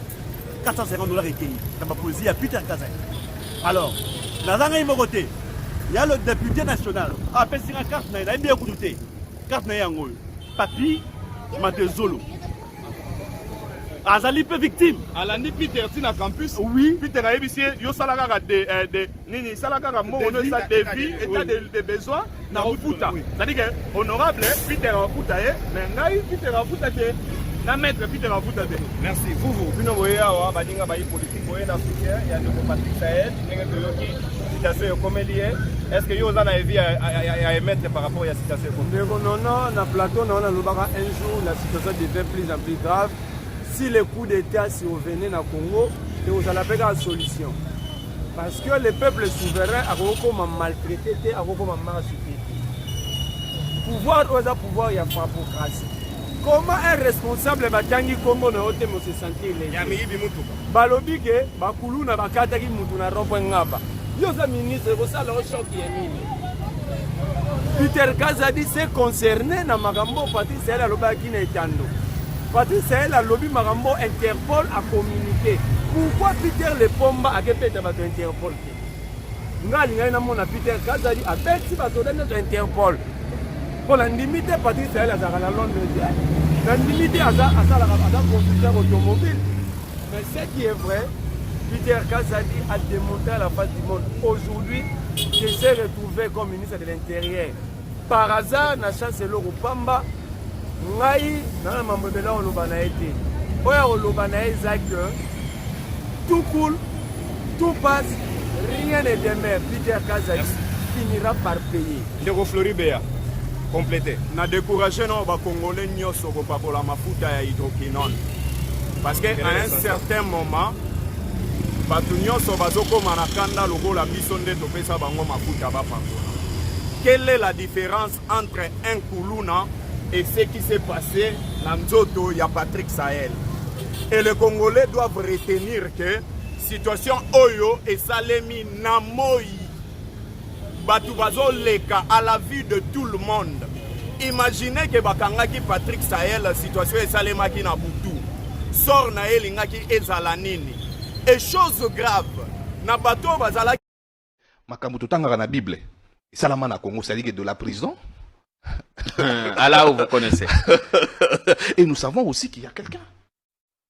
$450 ekei na ba poésie ya Peter Kazadi alors na zanga imo côté il y a le député national apesi nga carte na ina bien kututé carte na yango papi Matezolo azali pe victime alandi Peter tina campus oui Peter a ebisi yo salaka de nini salaka mo no sa devis état de besoin na ufuta c'est-à-dire que honorable Peter ufuta mais ngai Peter ufuta te na maître Peter ufuta te merci vous bino boya wa badinga ba politique boya na soutien ya de Patrick Sahel ndenge toyoki situation comme lié est-ce que yo zana evi à émettre par rapport à la situation non na plateau on a lobaka un jour la situation devient plus en plus grave si le coup d'état survenait na Congo et vous allez faire une solution parce que le peuple souverain a comment maltraité a comment maltraité pouvoir il y a démocratie comment un responsable batangi Congo na hote mo se sentir les ya miyibi mutu balobi ke bakulu na bakata ki mutu na rompo ngaba yo za ministre vous ça le choc ya nini Peter Kazadi s'est concerné na magambo Patrick Sahel alobaki na etando Patrick Sahel alobi magambo Interpol a communiqué pourquoi Peter le pomba a kepeta bato Interpol ngali ngai na mona Peter Kazadi a beti bato de notre Interpol Pour la limite, Patrick Sahel a la Londres. La limite, à la construction automobile. Mais ce qui est vrai, Peter Kazadi a démonté à la face du monde. Aujourd'hui, je s'est retrouvé comme ministre de l'Intérieur. Par hasard, na chance le Rupamba, ngai na mamela olobana été. Oya olobana que tout coule, tout passe, rien ne demeure. Peter Kazadi finira par payer. Ndeko Floribert, complété. Na découragé non ba Congolais nyoso ko papola mafuta ya hydroquinone. Parce qu'à un certain moment, bato nyoso bazokoma na kanda lokola biso nde topesa bango mafuta bapapola. Quelle est la différence entre un Koulouna et ce qui s'est passé dans Nzoto, il y a Patrick Sahel. Et les Congolais doivent retenir que situation Oyo et Salemi Namoi, Batoubazo Leka à la vue de tout le monde. Imaginez que Bakangaki Patrick Sahel, la situation est Salemaki Nabutu, sort na Elingaki Ezalanini. Et chose grave, Nabato Bazalaki. Makambo totanga na Bible. Salamana Congo, ça dit que de la prison. Allah, vous connaissez. Et nous savons aussi qu'il y a quelqu'un.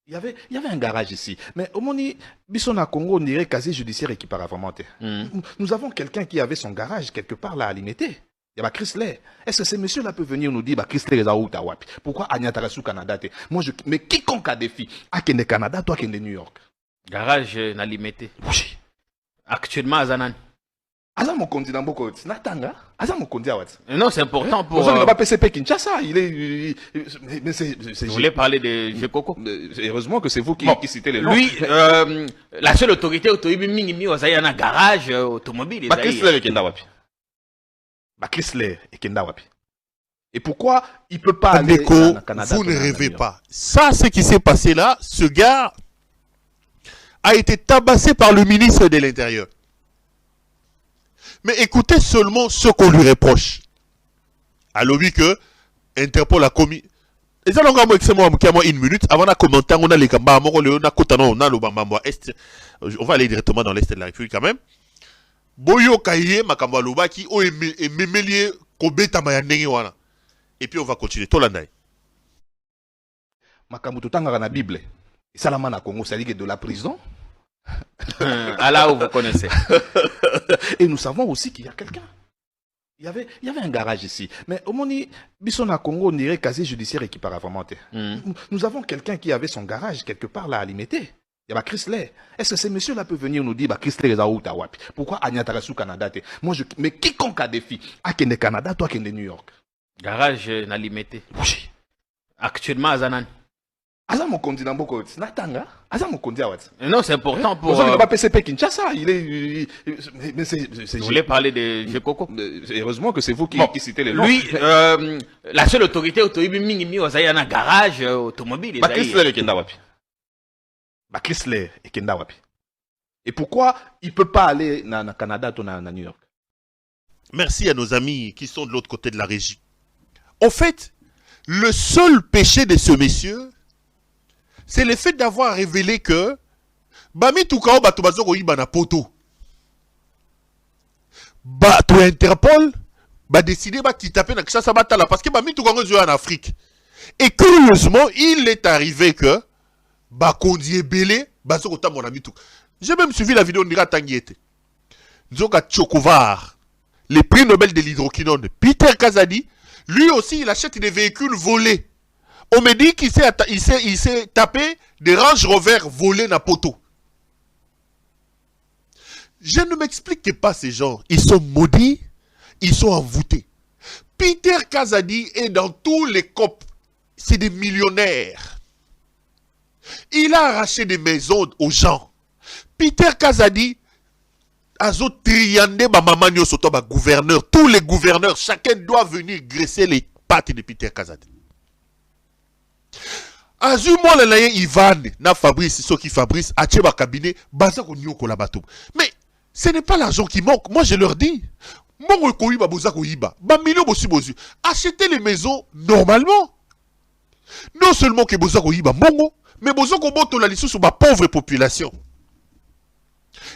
Il y avait un garage ici. Mais au Moni, Bissona Congo, on dirait casier judiciaire qui paravamenté. Nous avons quelqu'un qui avait son garage quelque part là à limiter. Il y a Chrysler. Est-ce que ces messieurs-là peuvent venir nous dire Chrysler est à Outawapi? Pourquoi Agnatarasu Canada? Moi, mais quiconque a défi, à Kende Canada, toi Kende New York. Garage n'a limité. Oui. Actuellement, à Zanan. Aza Mokondi dans beaucoup de Natanga. Aza Mokondi à Wat. Non, c'est important pour. Vous n'avez pas PCP Kinshasa. Il est. Mais c'est. Vous voulez parler de Jekoko? Heureusement que c'est vous qui citez les noms. Lui, la seule autorité Mingi Ozayana garage automobile. Chrysler et Kenda Wapi. Chrysler et Kenda Wapi. Et pourquoi il peut pas aller au Canada? Vous ne rêvez pas. Ça, ce qui s'est passé là, ce gars a été tabassé par le ministre de l'Intérieur. Mais écoutez seulement ce qu'on lui reproche. À l'objet que Interpol a commis. Et ça, on a une minute avant de commenter. On a les gambas, on va aller directement dans l'Est de la République quand même. Boyo Kaye, Makamba Lobaki, o Ememelie, Kobeta Mayanenge wana. Et puis on va continuer. Tolandai. Makambo totanga na Bible. Salamana Congo, ça dit que de la prison. Allah, vous connaissez. Et nous savons aussi qu'il y a quelqu'un. Il y avait un garage ici. Mais au Moni, Bissona Congo, on dirait casier judiciaire qui paravamenté. Nous avons quelqu'un qui avait son garage quelque part là à limiter. Il y a Chrysler. Est-ce que ces messieurs-là peuvent venir nous dire Chrysler est à Outawapi? Pourquoi Agnatarasu Canada? Moi, mais quiconque a défi, à Kende Canada, toi Kende New York. Garage n'a limité. Oui. Actuellement, à Zanan. Aza Mokondi dans beaucoup de Natanga. Aza Mokondi à Wat. Non, c'est important pour. Vous n'avez pas PCP Kinshasa. Il est. Mais c'est. Vous voulez parler de Jekoko? Heureusement que c'est vous qui citez les noms. Lui, la seule autorité Mingi Ozayana garage automobile. Chrysler et Kenda Wapi. Chrysler et Kenda Wapi. Et pourquoi il ne peut pas aller au Canada ou à New York? Merci à nos amis qui sont de l'autre côté de la régie. En fait, le seul péché de ce monsieur, c'est le fait d'avoir révélé que Bami Toukao Batobazoko Ibana Poto. Bato Interpol a décidé de taper dans Kishasa Batala parce que Bami Toukao est en Afrique. Et curieusement, il est arrivé que Bakondi Belé, Bazoko mon ami tout. J'ai même suivi la vidéo de Nira Tangiete. Nzoka Tchokovar, le prix Nobel de l'hydroquinone, Peter Kazadi, lui aussi il achète des véhicules volés. On me dit qu'il s'est tapé des Range Rover volés na poto. Je ne m'explique pas ces gens. Ils sont maudits, ils sont envoûtés. Peter Kazadi est dans tous les COP. C'est des millionnaires. Il a arraché des maisons aux gens. Peter Kazadi a triandé ma maman soto ba gouverneur. Tous les gouverneurs, chacun doit venir graisser les pattes de Peter Kazadi. Azuma le laye Ivan na Fabrice, ceux qui Fabrice, Acheba cabinet, baza ko nyoko la bateau. Mais ce n'est pas l'argent qui manque. Moi je leur dis, mongo ko iba boza ko iba, ba million bosu bosu. Achetez les maisons normalement. Non seulement que boza ko iba mongo, mais boza ko boto la lisu sur ma pauvre population.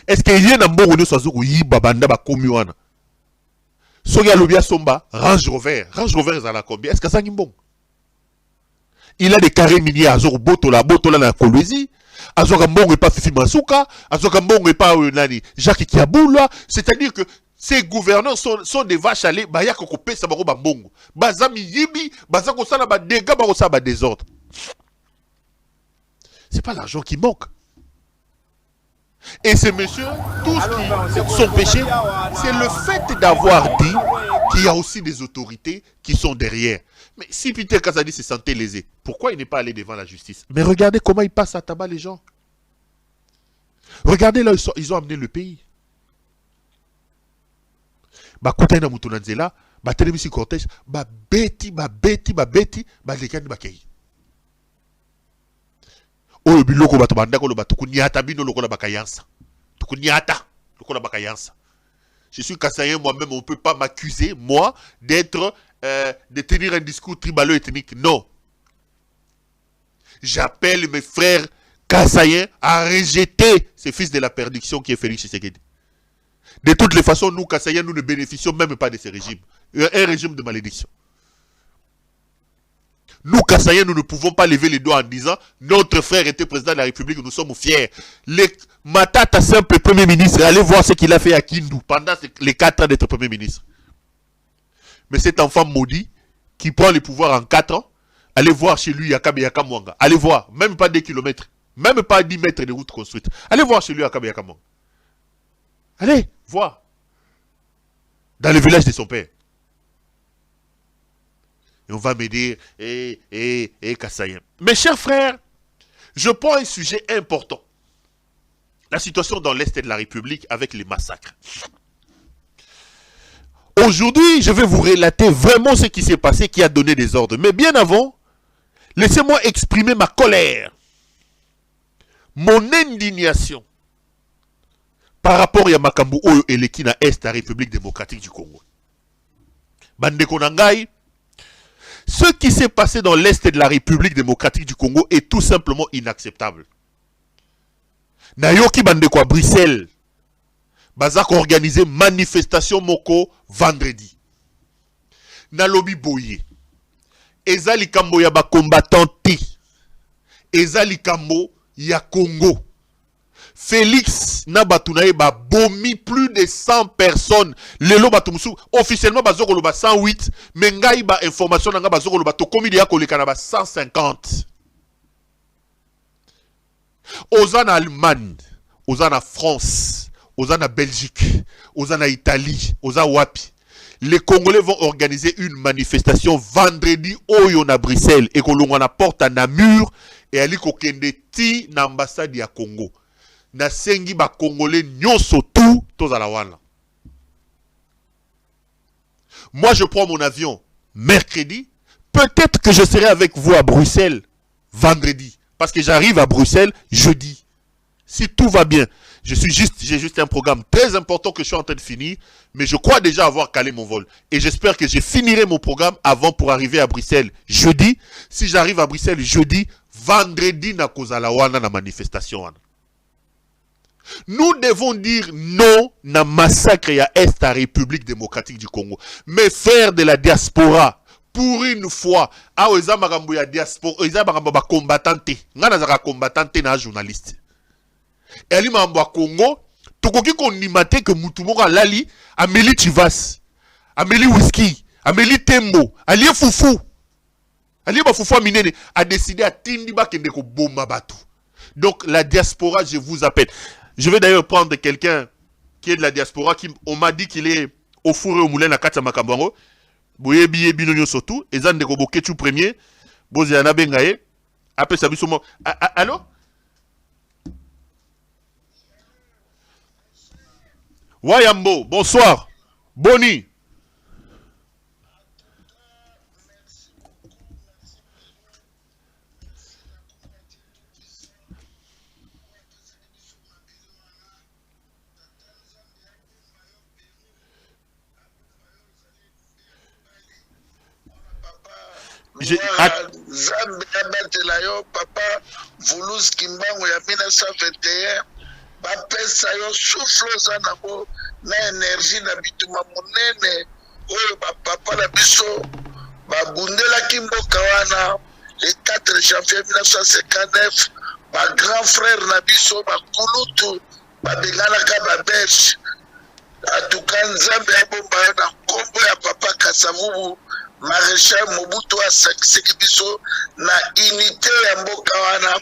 Est-ce qu'il y a un mongo ne sozo ko iba banda ba komi wana? Soya Lobia Somba, Range Rover est à combien? Est-ce que ça est bon? Il a des carrés miniers à Zor Botola na Kolwezi, à Zor Mbongo et pas Fifi Masuka, à Zor Mbongo et pas Jacques Kiaboula. C'est-à-dire que ces gouverneurs sont des vaches à lait, Baya Kokopé, Sabaro Bambongo. Bazami Yibi, Bazako Sala ba dégâts, Barosa ba désordre. C'est pas l'argent qui manque. Et ces messieurs, tout ce qui sont péchés, c'est le fait d'avoir dit qu'il y a aussi des autorités qui sont derrière. Mais si Peter Kazadi se sentait lésé, pourquoi il n'est pas allé devant la justice? Mais regardez comment ils passent à tabac les gens. Regardez là, ils ont amené le pays. Bah, Koutaina Moutounanzela, bah, Télémissi Cortège, bah, beti, bah, lekani, bah, kei. Oyo biloko bato bandako lo bato kunyata bino lokola bakayansa. Tukunyata lokola bakayansa. Je suis Kassayen moi-même, on ne peut pas m'accuser moi d'être de tenir un discours tribalo-ethnique. Non. J'appelle mes frères Kassayens à rejeter ce fils de la perdition qui est Félix Tshisekedi. De toutes les façons, nous Kassayens, nous ne bénéficions même pas de ce régime. Un régime de malédiction. Nous, Kassayens, nous ne pouvons pas lever les doigts en disant notre frère était président de la République, nous sommes fiers. Matata, simple premier ministre, allez voir ce qu'il a fait à Kindu pendant les 4 ans d'être premier ministre. Mais cet enfant maudit qui prend le pouvoir en 4 ans, allez voir chez lui Yakabe Yakamwanga. Allez voir, même pas 2 kilomètres, même pas 10 mètres de route construite. Allez voir chez lui Yakabe Yakamwanga. Allez voir. Dans le village de son père. Et on va me dire, Kassayen. Mes chers frères, je prends un sujet important. La situation dans l'Est de la République avec les massacres. Aujourd'hui, je vais vous relater vraiment ce qui s'est passé, qui a donné des ordres. Mais bien avant, laissez-moi exprimer ma colère, mon indignation par rapport à Makambu Oyo et Lekina Est, la République démocratique du Congo. Bande Konangai, ce qui s'est passé dans l'Est de la République démocratique du Congo est tout simplement inacceptable. Nayoki Bandeko à Bruxelles, Bazak a organisé manifestation moko vendredi. Nalobi Boye, Ezali Kambo ya ba combattant T, Ezali Kambo ya Congo. Félix Nabatunaye ba bomi plus de 100 personnes. Lelo batumusu officiellement bazoko loba 108, mais ngai ba information nga bazoko loba to komi ya koleka na ba 150. Ozana Allemagne, Ozana France, Ozana Belgique, Ozana Italie, Oza Wapi. Les Congolais vont organiser une manifestation vendredi Oyo na Bruxelles et kolongwa na porte à Namur et ali kokende ti na ambassade ya Congo. Na sengi ba Congolais nyonso tout tozala wana. Moi je prends mon avion mercredi, peut-être que je serai avec vous à Bruxelles vendredi parce que j'arrive à Bruxelles jeudi. Si tout va bien, j'ai juste un programme très important que je suis en train de finir, mais je crois déjà avoir calé mon vol et j'espère que je finirai mon programme avant pour arriver à Bruxelles jeudi. Si j'arrive à Bruxelles jeudi, vendredi na kozala wana na manifestation wana. Nous devons dire non na massacre ya Est à République démocratique du Congo. Mes frères de la diaspora, pour une fois, eza makambo ya diaspora, eza makambo ba combattante, ngana zaka combattante na journaliste. Et ali makambo ya Congo, tokoki kondimate que mutu moko alali, ameli chivas, ameli whisky, ameli tembo, ali fufu. Ali ba fufu minene a décidé à tindi ba kende ko bomba batu. Donc la diaspora, je vous appelle. Je vais d'ailleurs prendre quelqu'un qui est de la diaspora, on m'a dit qu'il est au four et au moulin à Katsa Makambango. Boye biye binonyo surtout. Et zan de Gobo Ketchou premier. Boze Yana Bengaye. Après ça, bisoumo. Allô? Wayambo, bonsoir. Boni. Zambi abatela yo papa Vulus Kimbangu ya 1921 bapesa yo souffle oza nango na énergie na bituma monene oyo bapapa na biso babundelaki mboka wana le 4 janvier 1959 bagrand frère na biso bakulutu babenganaka babelge. Atuka nzambe abomba na nkombo ya papa Kasavubu Maréchal Mobutu asakisaki biso na unité ya mboka wana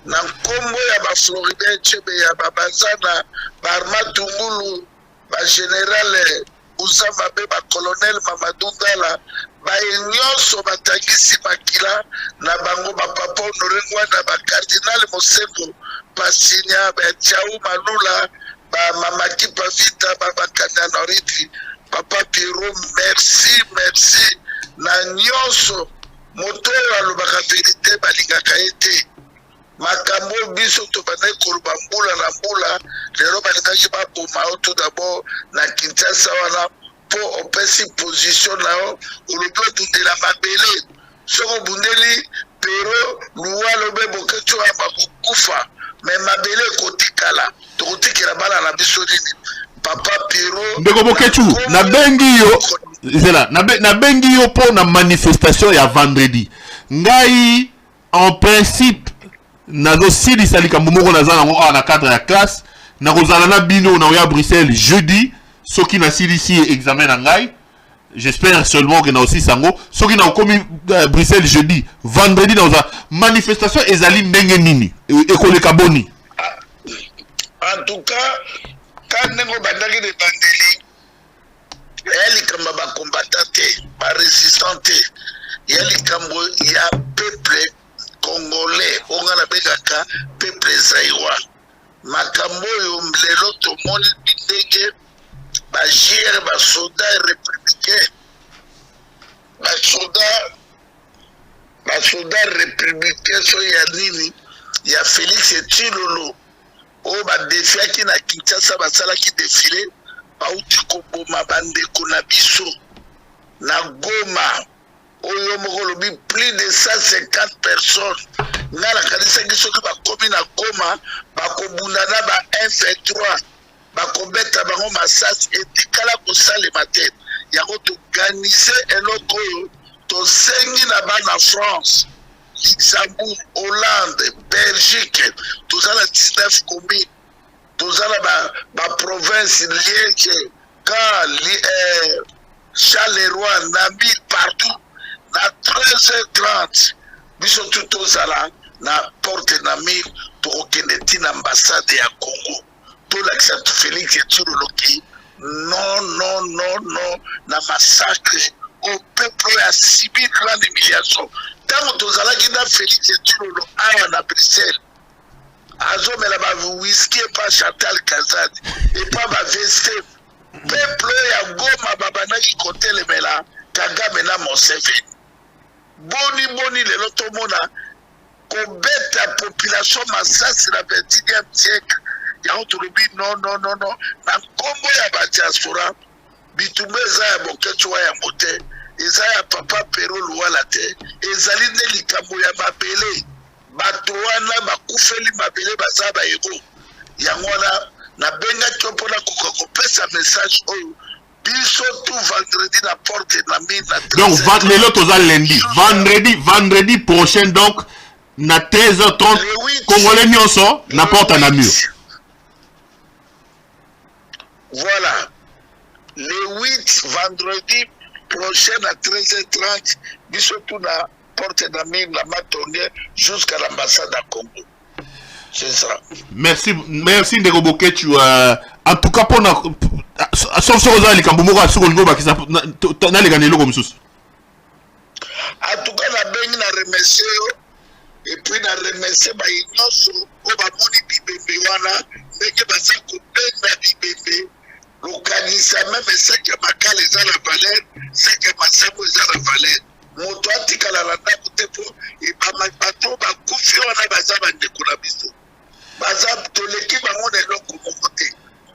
na nkombo ya bafloride chebe ya babazana barma tungulu bagénéral Uzama be bacolonel Mamadou Ngala bayenyonso batangisi makila na bango bapapa Honoré Ngwanda bakardinal Mosengo Pasinya Batiaou Malula Mamaki Pavita Babakanda Noriti Papa Pierrot merci na nyonso moto alobaka verité balingaka ete makambo biso to bana koluba mbula na mbula lelo balingaki baboma tout d'abord na Kinshasa wana po opesi position nao olobi otundela mabele soko bundeli pero luwa lobe bokecho ya bakokufa me mabele kotikala tokotikela bana na biso nini papa Pierrot ndeko bokechu na bengi yo zela na bengi yo po na manifestation ya vendredi ngai en principe nazo sili salika mumoko nazana ngo na cadre ya classe na kozala na bino na ya Bruxelles jeudi soki na sili si examen na ngai j'espère seulement que na aussi sango soki na komi Bruxelles jeudi vendredi na manifestation ezali ndenge nini ekoleka boni. En tout cas quand nengo bandaki de bandeli yali kamba ba combattant ba résistant yali kambo ya peuple congolais ongana bekaka peuple zaïwa makambo yo lelo to moni bindege ba gire ba soldats républicains ba soldats républicains so ya nini ya Félix Tshilolo o ba defiaki na Kinshasa basalaki défilé bauti koboma bandeko na biso na Goma oyo mokolobi plus de 150 personnes ngala kanisaki soki bakomi na Goma bakobundana ba M23 bakobeta bango masasi etikala kosalema te yango toorganize eloko oyo tosengi na bana France Luxembourg, Hollande, Belgique, tout ça la 19 communes, tout ça la province, Liège, Charleroi, Namib, partout, na 13h30, nous sommes tous ça là, na porte Namib, pour qu'il ait une ambassade à Congo, pour l'accepter Félix et tout le loki, non, na massacre, au peuple a 6 000 grandes humiliations. Tant que tozalaki na Félix Tshilolo awa na Bruxelles azomela ba whisky pa Chantal Kazadi et pas ba veste peuple ya Goma babanaki kotelemela Kagame na Museveni boni lelo tomona kobeta population masasi na 21e siècle ya otolobi non na kombo ya ba diaspora bitumba eza ya bokecho ya mote eza ya papa Pero Luwala te ezali nde likambo ya mabele bato wana bakufeli mabele baza bayego yango wana nabengaki mpona kopesa message oyo biso tout vendredi na porte na mine na donc lelo toza lundi vendredi prochain donc na 13h30 congolais nyonso na porte na mur. Voilà le 8 vendredi prochaine à 13h30, nous sommes tous la porte d'Amine, la matonnière, jusqu'à l'ambassade à Congo. C'est ça. Merci Ndeko Bokechu. En tout cas, pour na sauf sur les Kambumora, sur le Goba qui n'a les gagné comme sous. En tout cas, la baigne n'a remercié et puis n'a remercié Baïnos au Bamoni Bibembe wana, mais que Basa Koubé na Bibembe. L'organisation même c'est que Makal est à la valeur, c'est que Massamo est à la valeur. Moto atikala la ndako te po e ba bato ba kufi wana baza bande kula biso. Baza toleki bango na eloko moko te.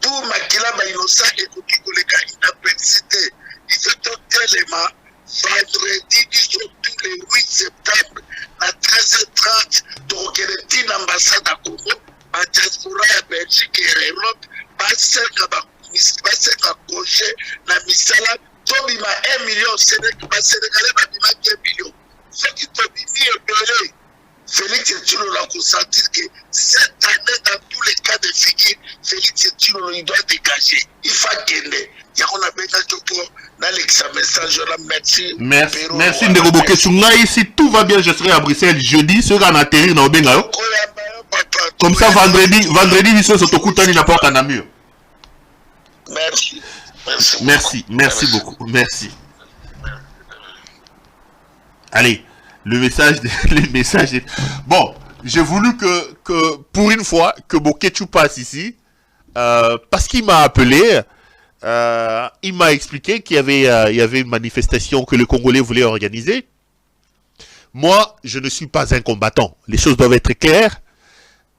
Tout makila ba innocent et koki koleka inapensité. Il fait tout tellement vendredi tous le 8 septembre à 13h30 tokokele na ambassade à Congo, ba diaspora ya Belgique et Europe, ba seka ba baseka congé na misala tobima 1 million, Sénégalais babimaki 1 million. Ceux qui tobimi ebele, Félix Tshilolo a consenti que cette année, dans tous les cas de figure, Félix Tshilolo, il doit dégager. Il faut gagner. Il y a qu'on a besoin de dans l'examen, ça, je la merci. Merci Ndeko Boketsungai. Si tout va bien, je serai à Bruxelles jeudi. Ce gars atterrir dans Benga. Comme ça, vendredi, ils sont sur Tokutani, n'importe un mur. Merci beaucoup. Merci. Allez. Le message. Bon, j'ai voulu que pour une fois, que Boketu passe ici, parce qu'il m'a appelé, il m'a expliqué qu'il y avait une manifestation que les Congolais voulaient organiser. Moi, je ne suis pas un combattant. Les choses doivent être claires.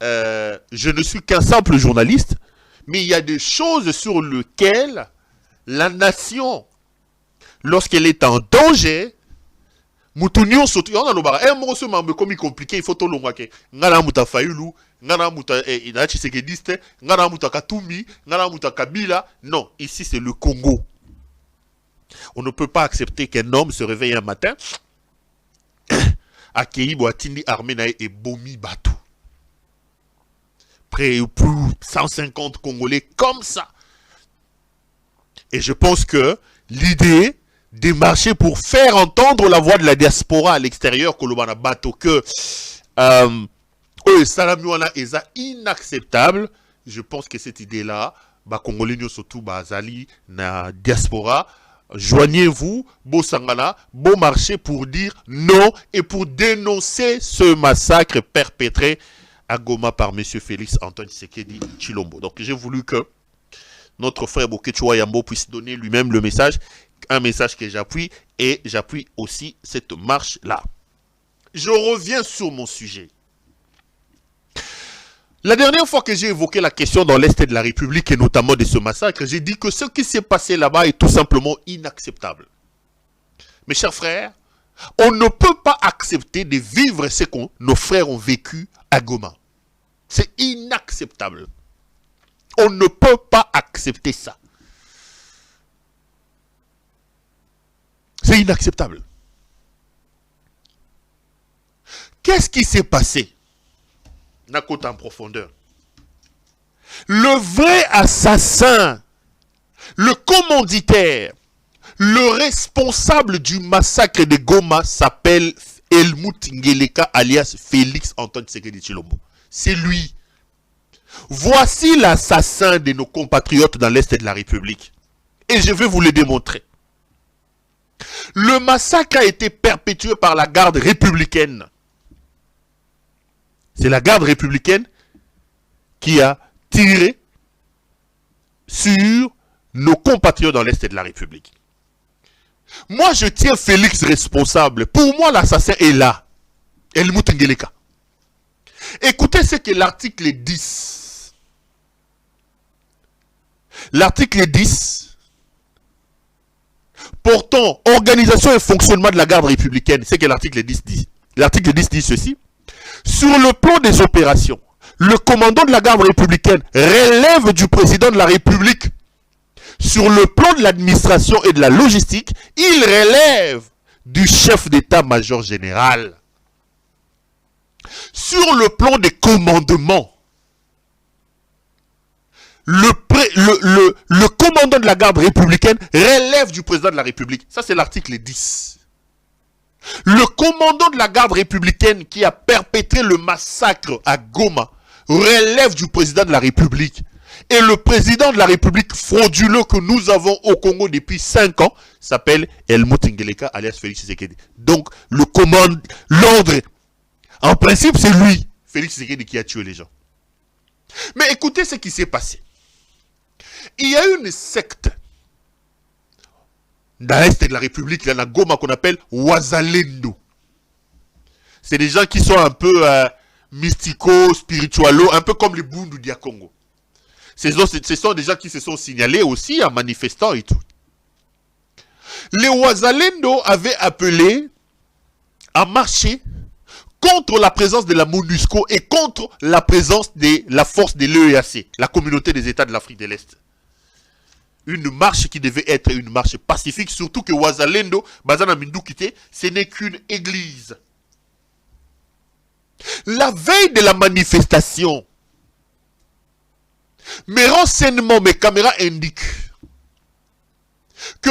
Je ne suis qu'un simple journaliste, mais il y a des choses sur lesquelles la nation, lorsqu'elle est en danger, Moutounion surtout, on a le bar. Un mot se m'a comme compliqué, il faut tout le monde. Ngana muta Fayulu, ngana muta ina Tshisekedi, ngana muta Katumi, ngana muta Kabila. Non, ici c'est le Congo. On ne peut pas accepter qu'un homme se réveille un matin, accueilli Boatindi Armenae et Bomi Batou. Près plus 150 Congolais comme ça. Et je pense que l'idée démarcher pour faire entendre la voix de la diaspora à l'extérieur, Kolobana Bato, que Salamiwana est inacceptable. Je pense que cette idée-là, Congolais surtout Azali, na diaspora, joignez-vous, beau sangala, beau marché pour dire non et pour dénoncer ce massacre perpétré à Goma par M. Félix Antoine Tshisekedi Tshilombo. Donc j'ai voulu que notre frère Boketu Yambo puisse donner lui-même le message, un message que j'appuie, et j'appuie aussi cette marche-là. Je reviens sur mon sujet. La dernière fois que j'ai évoqué la question dans l'Est de la République, et notamment de ce massacre, j'ai dit que ce qui s'est passé là-bas est tout simplement inacceptable. Mes chers frères, on ne peut pas accepter de vivre ce que nos frères ont vécu à Goma. C'est inacceptable. On ne peut pas accepter ça. C'est inacceptable. Qu'est-ce qui s'est passé? Nakota en profondeur. Le vrai assassin, le commanditaire, le responsable du massacre de Goma s'appelle Helmut Ngeleka alias Félix Antoine Tshisekedi Tshilombo. C'est lui. Voici l'assassin de nos compatriotes dans l'Est de la République. Et je vais vous le démontrer. Le massacre a été perpétué par la garde républicaine. C'est la garde républicaine qui a tiré sur nos compatriotes dans l'Est de la République. Moi, je tiens Félix responsable. Pour moi, l'assassin est là. Helmut Ngeleka. Écoutez ce que l'article 10. L'article 10 portant organisation et fonctionnement de la garde républicaine, c'est que l'article 10 dit. L'article 10 dit ceci. Sur le plan des opérations, le commandant de la garde républicaine relève du président de la République. Sur le plan de l'administration et de la logistique, il relève du chef d'état-major général. Sur le plan des commandements, le commandant de la garde républicaine relève du président de la République. Ça, c'est l'article 10. Le commandant de la garde républicaine qui a perpétré le massacre à Goma relève du président de la République. Et le président de la République frauduleux que nous avons au Congo depuis 5 ans s'appelle Helmut Ngeleka alias Félix Tshisekedi. Donc, l'ordre, en principe, c'est lui, Félix Tshisekedi, qui a tué les gens. Mais écoutez ce qui s'est passé. Il y a une secte dans l'Est de la République, dans la Goma, qu'on appelle Wazalendo. C'est des gens qui sont un peu mystico, spiritualo, un peu comme les Bundu d'Ia Congo. Ce sont des gens qui se sont signalés aussi en manifestant et tout. Les Wazalendo avaient appelé à marcher contre la présence de la MONUSCO et contre la présence de la force de l'EEAC, la communauté des États de l'Afrique de l'Est. une marche qui devait être une marche pacifique, surtout que Wazalendo, Bazana Mindukite, ce n'est qu'une église. La veille de la manifestation, mes renseignements, mes caméras indiquent que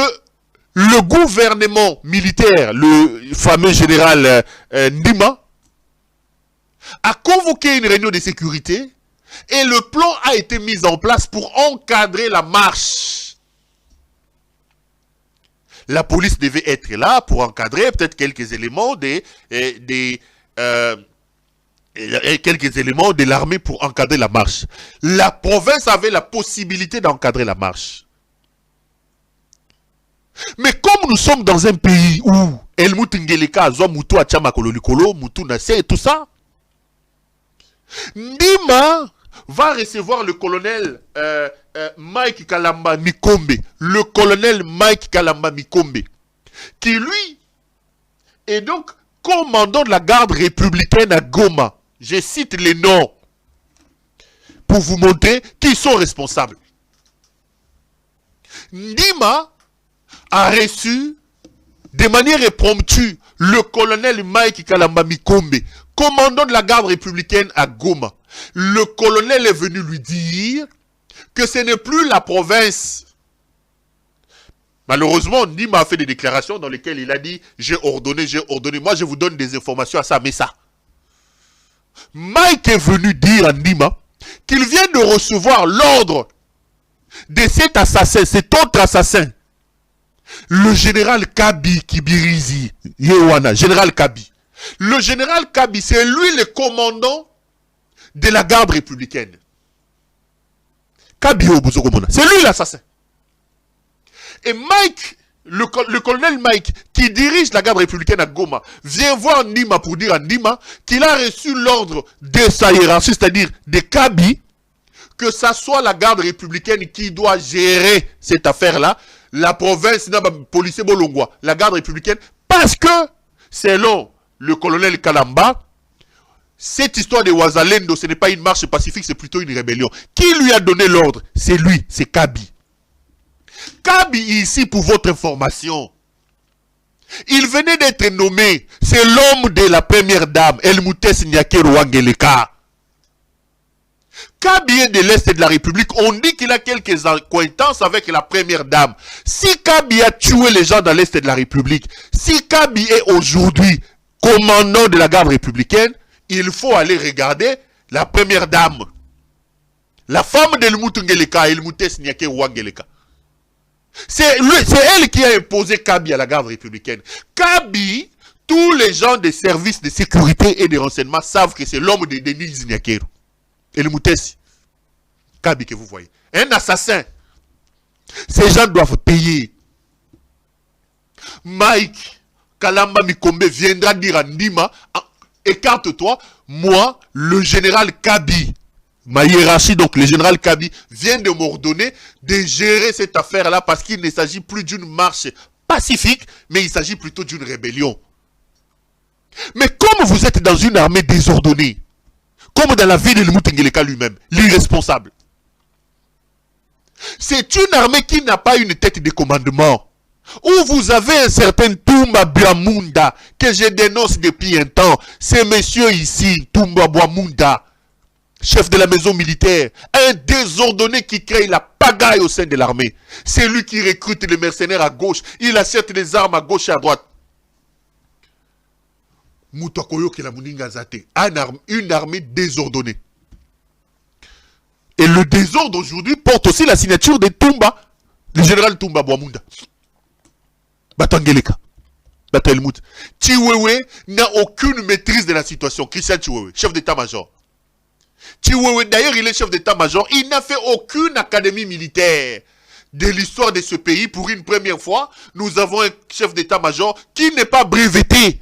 le gouvernement militaire, le fameux général Ndima, a convoqué une réunion de sécurité et le plan a été mis en place pour encadrer la marche. La police devait être là pour encadrer peut-être quelques éléments quelques éléments de l'armée pour encadrer la marche. La province avait la possibilité d'encadrer la marche. Mais comme nous sommes dans un pays où Helmut Ngeleka, Moutou Achama Kololikolo, Moutou Nassé et tout ça, Ndima va recevoir le colonel Mike Kalamba Mikombe, le colonel Mike Kalamba Mikombe, qui lui est donc commandant de la garde républicaine à Goma. Je cite les noms pour vous montrer qui sont responsables. Ndima a reçu de manière impromptue le colonel Mike Kalamba Mikombe, commandant de la garde républicaine à Goma. Le colonel est venu lui dire que ce n'est plus la province. Malheureusement, Ndima a fait des déclarations dans lesquelles il a dit « j'ai ordonné, moi je vous donne des informations à ça, mais ça ». Mike est venu dire à Ndima qu'il vient de recevoir l'ordre de cet assassin, cet autre assassin, le général Kabi Kibirizi Yewana, général Kabi. Le général Kabi, c'est lui le commandant de la garde républicaine. Kabi Obuzokomona, c'est lui l'assassin. Et Mike, le colonel Mike, qui dirige la garde républicaine à Goma, vient voir Ndima pour dire à Ndima qu'il a reçu l'ordre de sa hiérarchie, c'est-à-dire de Kabi, que ça soit la garde républicaine qui doit gérer cette affaire-là, la province, policier Bolongwa, la garde républicaine, parce que, selon le colonel Kalamba, cette histoire de Wazalendo, ce n'est pas une marche pacifique, c'est plutôt une rébellion. Qui lui a donné l'ordre? C'est lui, c'est Kabi. Kabi, ici, pour votre information, il venait d'être nommé, c'est l'homme de la première dame, Helmutes Nyakeru Wangeleka. Kabi est de l'Est de la République, on dit qu'il a quelques acquaintances avec la première dame. Si Kabi a tué les gens dans l'Est de la République, si Kabi est aujourd'hui commandant de la garde républicaine, il faut aller regarder la première dame. La femme d'Helmut Ngeleka, Helmutes Nyakeru Wangeleka. C'est elle qui a imposé Kabi à la garde républicaine. Kabi, tous les gens des services de sécurité et de renseignement savent que c'est l'homme de Denis Nyakeru. Et le Moutessi, Kabi que vous voyez. Un assassin. Ces gens doivent payer. Mike Kalamba Mikombe viendra dire à Ndima, écarte-toi, moi, le général Kabi, ma hiérarchie, donc le général Kabi, vient de m'ordonner de gérer cette affaire-là parce qu'il ne s'agit plus d'une marche pacifique, mais il s'agit plutôt d'une rébellion. Mais comme vous êtes dans une armée désordonnée, comme dans la vie de Helmut Ngeleka lui-même, l'irresponsable. C'est une armée qui n'a pas une tête de commandement. Où vous avez un certain Toumba Bouamunda, que je dénonce depuis un temps. C'est monsieur ici, Toumba Bouamunda, chef de la maison militaire, un désordonné qui crée la pagaille au sein de l'armée. C'est lui qui recrute les mercenaires à gauche. Il achète des armes à gauche et à droite. Une armée désordonnée. Et le désordre aujourd'hui porte aussi la signature de Toumba, le général Toumba Bouamunda. Batangeleka, Batelmout. Chiwewe n'a aucune maîtrise de la situation. Christian Chiwewe, chef d'état-major. Chiwewe, d'ailleurs, il est chef d'état-major. Il n'a fait aucune académie militaire de l'histoire de ce pays. Pour une première fois, nous avons un chef d'état-major qui n'est pas breveté.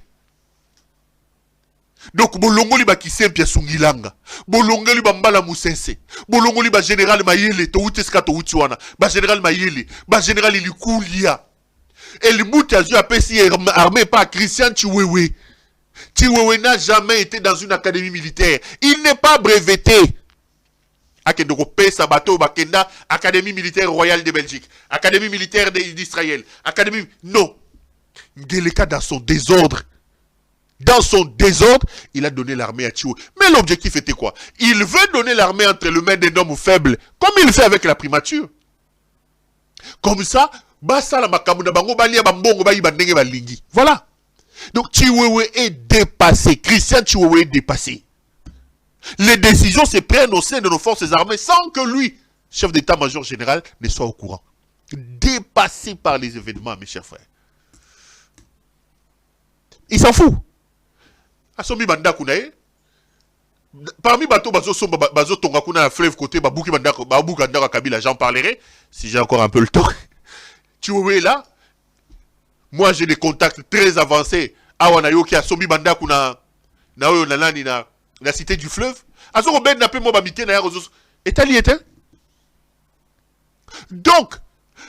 Donc, bolongoli ba kisempia sungilanga. Bolongoli ba mbala musense. Bolongoli ba général Mayele, to uteska to uchiwana. Ba général Mayele, ba général Ilikulia. Helmut a apesi armé par Christian Chiwewe. Chiwewe n'a jamais été dans une académie militaire. Il n'est pas breveté. akende kopesa bato bakenda Académie militaire royale de Belgique, Académie militaire d'Israël, Académie... Non. Ngeleka dans son désordre, il a donné l'armée à Chiou. Mais l'objectif était quoi? Il veut donner l'armée entre les mains d'un homme faible, comme il fait avec la primature. Comme ça, voilà. Donc Chiwewe est dépassé. Christian Chiwewe est dépassé. Les décisions se prennent au sein de nos forces armées sans que lui, chef d'état-major général, ne soit au courant. Dépassé par les événements, mes chers frères. Il s'en fout. Asomi banda kunae. Parmi bateaux bazo tonga kuna la fleuve côté babuki banda ka Kabila, j'en parlerai si j'ai encore un peu le temps. Tu vois là. Moi j'ai des contacts très avancés. Awana yo ki asomi banda kuna na oyo na nani na la cité du fleuve. Azoko ben na pe mo ba mité na yazo. Etali était. Donc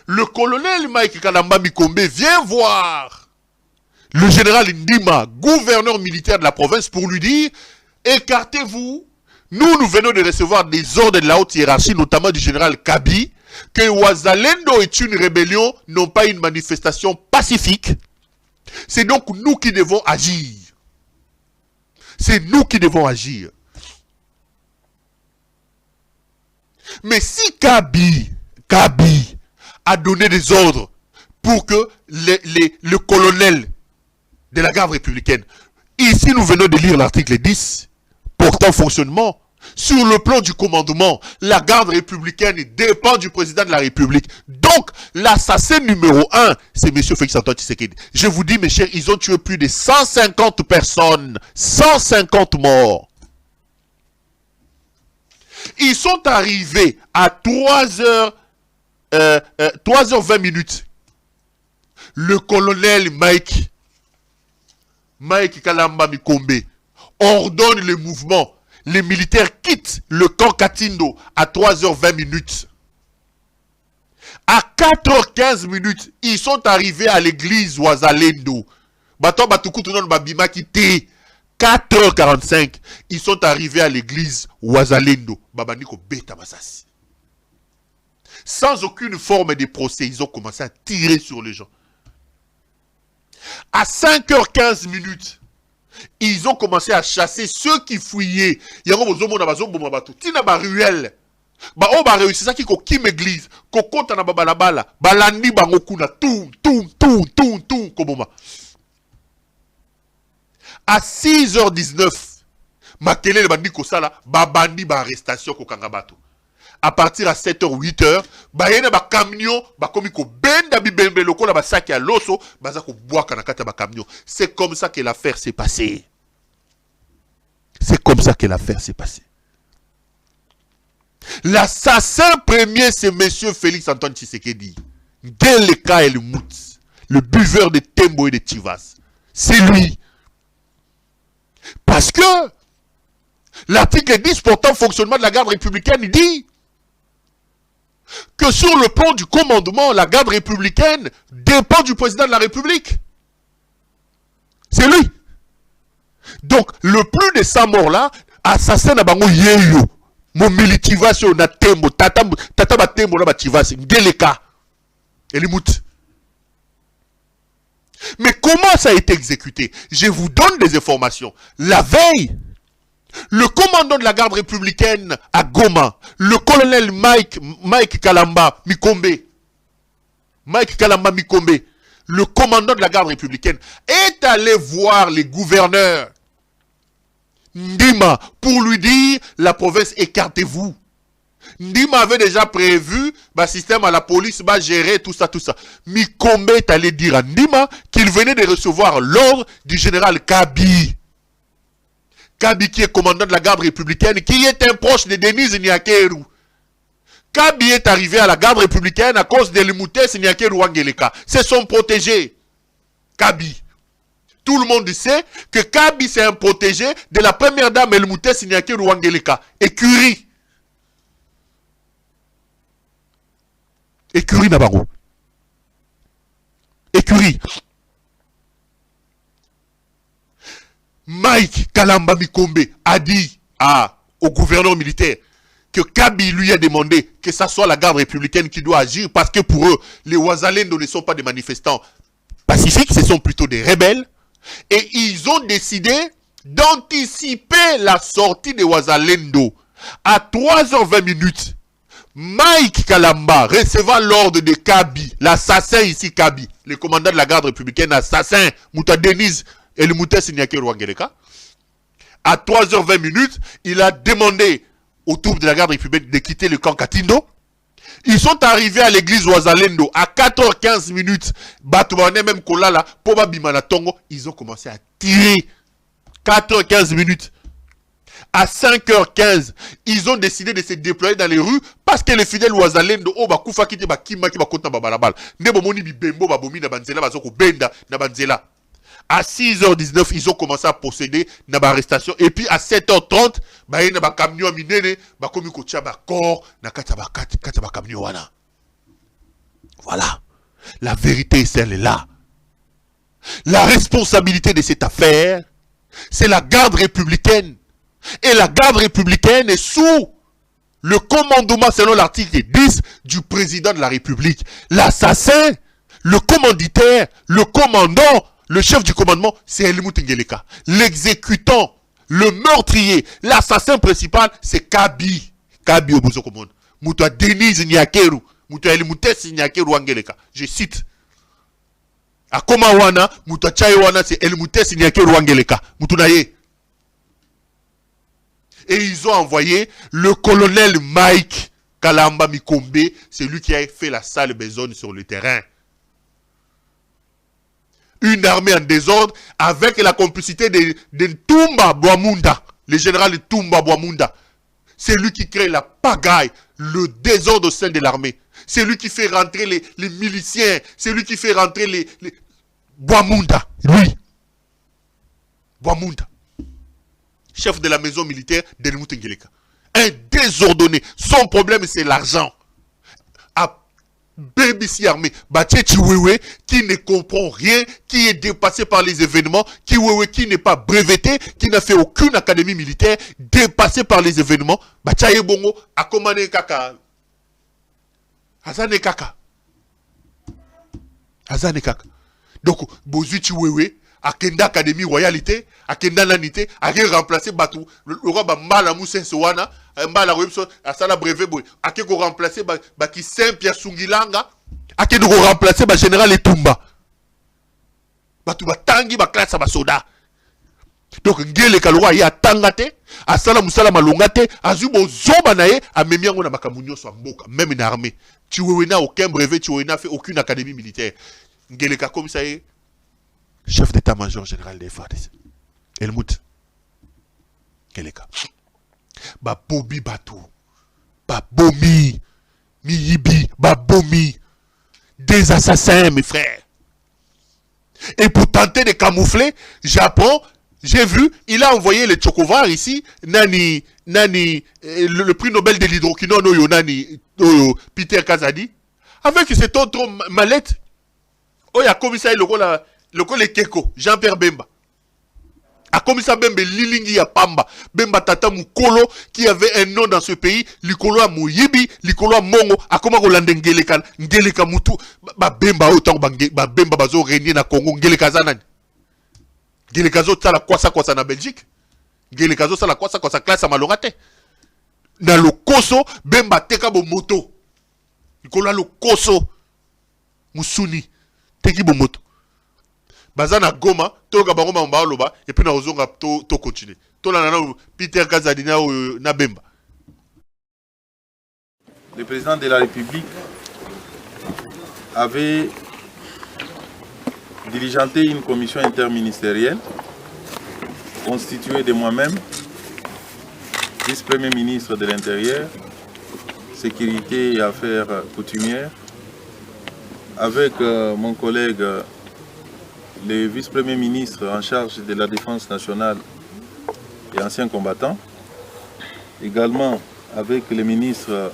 le colonel Mike Kalamba Mikombe vient voir le général Ndima, gouverneur militaire de la province, pour lui dire « Écartez-vous, nous venons de recevoir des ordres de la haute hiérarchie, notamment du général Kabi, que Ouazalendo est une rébellion, non pas une manifestation pacifique. C'est donc nous qui devons agir. C'est nous qui devons agir. » Mais si Kabi a donné des ordres pour que le colonel de la garde républicaine. Ici, nous venons de lire l'article 10, portant fonctionnement. Sur le plan du commandement, la garde républicaine dépend du président de la République. Donc, l'assassin numéro 1, c'est M. Félix-Antoine Tshisekedi. Je vous dis, mes chers, ils ont tué plus de 150 personnes. 150 morts. Ils sont arrivés à 3h20 minutes. Le colonel Mike Kalamba Mikombe ordonne le mouvement. Les militaires quittent le camp Katindo à 3h20 minutes. À 4h15 minutes, ils sont arrivés à l'église Ouazalendo. 4h45, ils sont arrivés à l'église Ouazalendo. Sans aucune forme de procès, ils ont commencé à tirer sur les gens. À 5h15 minutes, ils ont commencé à chasser ceux qui fouillaient. Il y a un ruelle. C'est ça qui est l'église. À 6h19, Makele le bandi kosala, babandi ba arrestation ko kangabato. À partir à 7h, 8h, bayena ba camion, ba komiko benda bibembe loko la ba saki à l'osso, baza ko bois kanakata ba camion. C'est comme ça que l'affaire s'est passée. C'est comme ça que l'affaire s'est passée. L'assassin premier, c'est monsieur Félix-Antoine Tshisekedi. Ngeleka El Mout, le buveur de Tembo et de Chivas. C'est lui. Parce que l'article 10 portant fonctionnement de la garde républicaine dit que sur le plan du commandement, la garde républicaine dépend du président de la République. C'est lui. Donc, le plus de 100 morts là, assassin na bango yeyo. Mon militivation na tembo, tata ba tembo na ba tivasi, ngeleka. Elimout. Mais comment ça a été exécuté? Je vous donne des informations. La veille, le commandant de la garde républicaine à Goma, le colonel Mike Kalamba Mikombe, le commandant de la garde républicaine, est allé voir les gouverneurs Ndima pour lui dire la province, écartez-vous. Ndima avait déjà prévu, système à la police, gérer tout ça. Mikombe est allé dire à Ndima qu'il venait de recevoir l'ordre du général Kabi. Kabi qui est commandant de la garde républicaine, qui est un proche de Denise Nyakeru. Kabi est arrivé à la garde républicaine à cause de l'Imoutes Nyakeru Wangeleka. C'est son protégé. Kabi. Tout le monde sait que Kabi c'est un protégé de la première dame Elmoutes Nyakeru Wangeleka. Écurie. Écurie Nabarro. Écurie. Mike Kalamba Mikombe a dit au gouverneur militaire, que Kabi lui a demandé que ça soit la garde républicaine qui doit agir parce que pour eux, les Ouazalendo ne sont pas des manifestants pacifiques, ce sont plutôt des rebelles. Et ils ont décidé d'anticiper la sortie des Ouazalendo. À 3h20, Mike Kalamba recevant l'ordre de Kabi, l'assassin ici Kabi, le commandant de la garde républicaine, assassin Mouta Denise et le Mouta Sinyake Rwangeleka. À 3h20, il a demandé aux troupes de la garde républicaine de quitter le camp Katindo. Ils sont arrivés à l'église Ouazalendo à 4h15. Batouane même Kolala, Poba Bimana Tongo, ils ont commencé à tirer. 4h15. À 5h15, ils ont décidé de se déployer dans les rues parce que les fidèles Ouazalendo, oh, bakoufa kite bakima ki bakota babalabal. Nebo moni bibembo babomi na banzela bazoko benda na banzela. À 6h19, ils ont commencé à procéder à l'arrestation. Et puis à 7h30, il y a un camion minene, bakomi kotia bakor na kata camion wana. Voilà. La vérité, elle est là. La responsabilité de cette affaire, c'est la garde républicaine. Et la garde républicaine est sous le commandement, selon l'article 10 du président de la République. L'assassin, le commanditaire, le commandant, le chef du commandement, c'est Helmut Ngeleka. L'exécutant, le meurtrier, l'assassin principal, c'est Kabi. Kabi Obozokomon. Moutoua Denise Nyakeru. Moutoua Helmut Nyakeru Ngeleka. Je cite. Akoma wana, Moutoua Tchaye wana, c'est Helmut Nyakeru Ngeleka. Moutounaye. Et ils ont envoyé le colonel Mike Kalamba Mikombe, c'est lui qui a fait la sale besogne sur le terrain. Une armée en désordre avec la complicité de Tumba Bouamunda, le général Tumba Bouamunda. C'est lui qui crée la pagaille, le désordre au sein de l'armée. C'est lui qui fait rentrer les miliciens. C'est lui qui fait rentrer les... Bouamunda, lui. Bouamunda. Chef de la maison militaire d'Helmut Ngeleka. Un désordonné. Son problème, c'est l'argent. BBC armée, Chiwewe, qui ne comprend rien, qui est dépassé par les événements, qui n'est pas breveté, qui n'a fait aucune académie militaire, dépassé par les événements, Bachaye Bongo, Akomane Kaka. Azane Kaka. Azane Kaka. Donc, Bozu Chiwewe, Akenda Académie Royalité, Akenda Nanité, a remplacé Batou, le roi Bambala Moussen Sowana, Mbala Webson, Asala Brevet Boy, Akeko remplacé Baki Saint-Pierre Sungilanga, Akeko remplacé Général Etumba. Batou Batangi, Baklasa Basoda. Donc, Ngele Kalwa ya Tangate, Asala Moussala Malongate, Azubo Zobanae, a Memiango na Makamunyo Samboka, même une armée. Chiwewena aucun brevet, Chiwewena fait aucune académie militaire. Ngele Kakom ça est. Chef d'état-major général des FARDC. Helmut Ngeleka. Ba Bobi Batou. Ba Bomi. Miyibi. Ba Bomi. Des assassins, mes frères. Et pour tenter de camoufler, j'apprends, j'ai vu, il a envoyé le Tchokovar ici, le prix Nobel de l'hydroquinone, Peter Kazadi, avec cette autre mallette. Oh, il y a commissaire le Keko, Jean-Pierre Bemba. A commissaire Bemba, Lilingi ya Pamba. Bemba Tata Mukolo, qui avait un nom dans ce pays, Likolo a Mouyibi, Likolo a Mongo, a comment Rolande Ngeleka Moutou, Bemba autant, Bemba Bazo régner na Congo, Ngeleka Zanan. Ngeleka Zo tala kwasa na Belgique. Ngeleka Zo tala kwasa classe à Malorate. Na le Koso, Bemba teka bo moto. Likolo a le Koso. Musuni. Teki bo moto. Bazana Goma, toka bango mbaloba et puis na ozonga to continuer. To la nana Peter Kazadina na Bemba. Le président de la République avait diligenté une commission interministérielle constituée de moi-même, vice-premier ministre de l'Intérieur, sécurité et affaires coutumières, avec mon collègue le vice-premier ministre en charge de la défense nationale et ancien combattant, également avec le ministre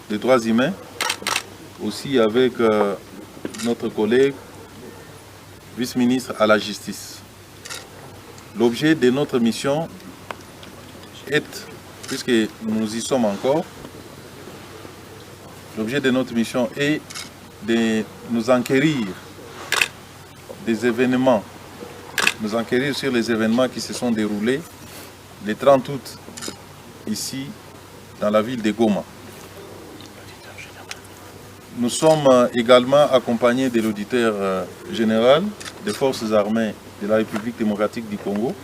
des droits humains, aussi avec notre collègue vice-ministre à la justice. L'objet de notre mission est, puisque nous y sommes encore, L'objet de notre mission est de nous enquérir des événements, nous enquérir sur les événements qui se sont déroulés le 30 août ici dans la ville de Goma. Nous sommes également accompagnés de l'auditeur général des forces armées de la République démocratique du Congo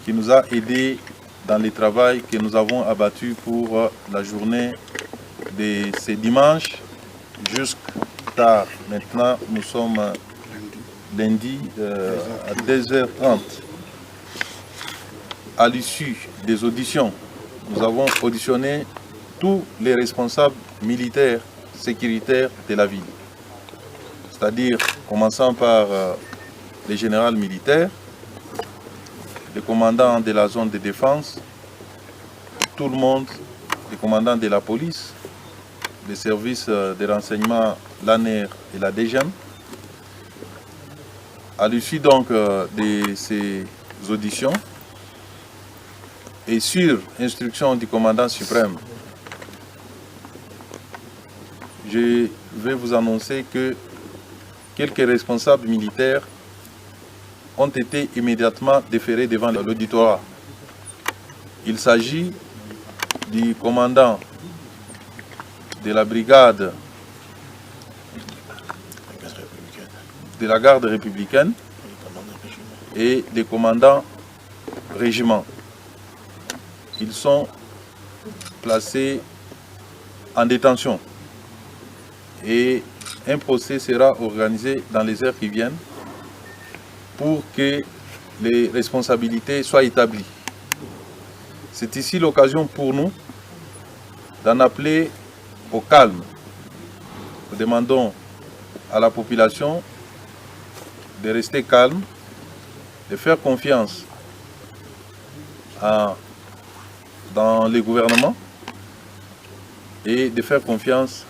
qui nous a aidés dans le travail que nous avons abattu pour la journée de ce dimanche jusqu'à tard. Maintenant, nous sommes lundi à 2h30. À l'issue des auditions, nous avons auditionné tous les responsables militaires, sécuritaires de la ville. C'est-à-dire, commençant par les généraux militaires, les commandants de la zone de défense, tout le monde, les commandants de la police, les services de renseignement, l'ANER et la DGM. À l'issue donc de ces auditions, et sur instruction du commandant suprême, je vais vous annoncer que quelques responsables militaires ont été immédiatement déférés devant l'auditorat. Il s'agit du commandant de la brigade de la garde républicaine et des commandants régiments. Ils sont placés en détention et un procès sera organisé dans les heures qui viennent pour que les responsabilités soient établies. C'est ici l'occasion pour nous d'en appeler au calme. Nous demandons à la population de rester calme, de faire confiance dans le gouvernement et de faire confiance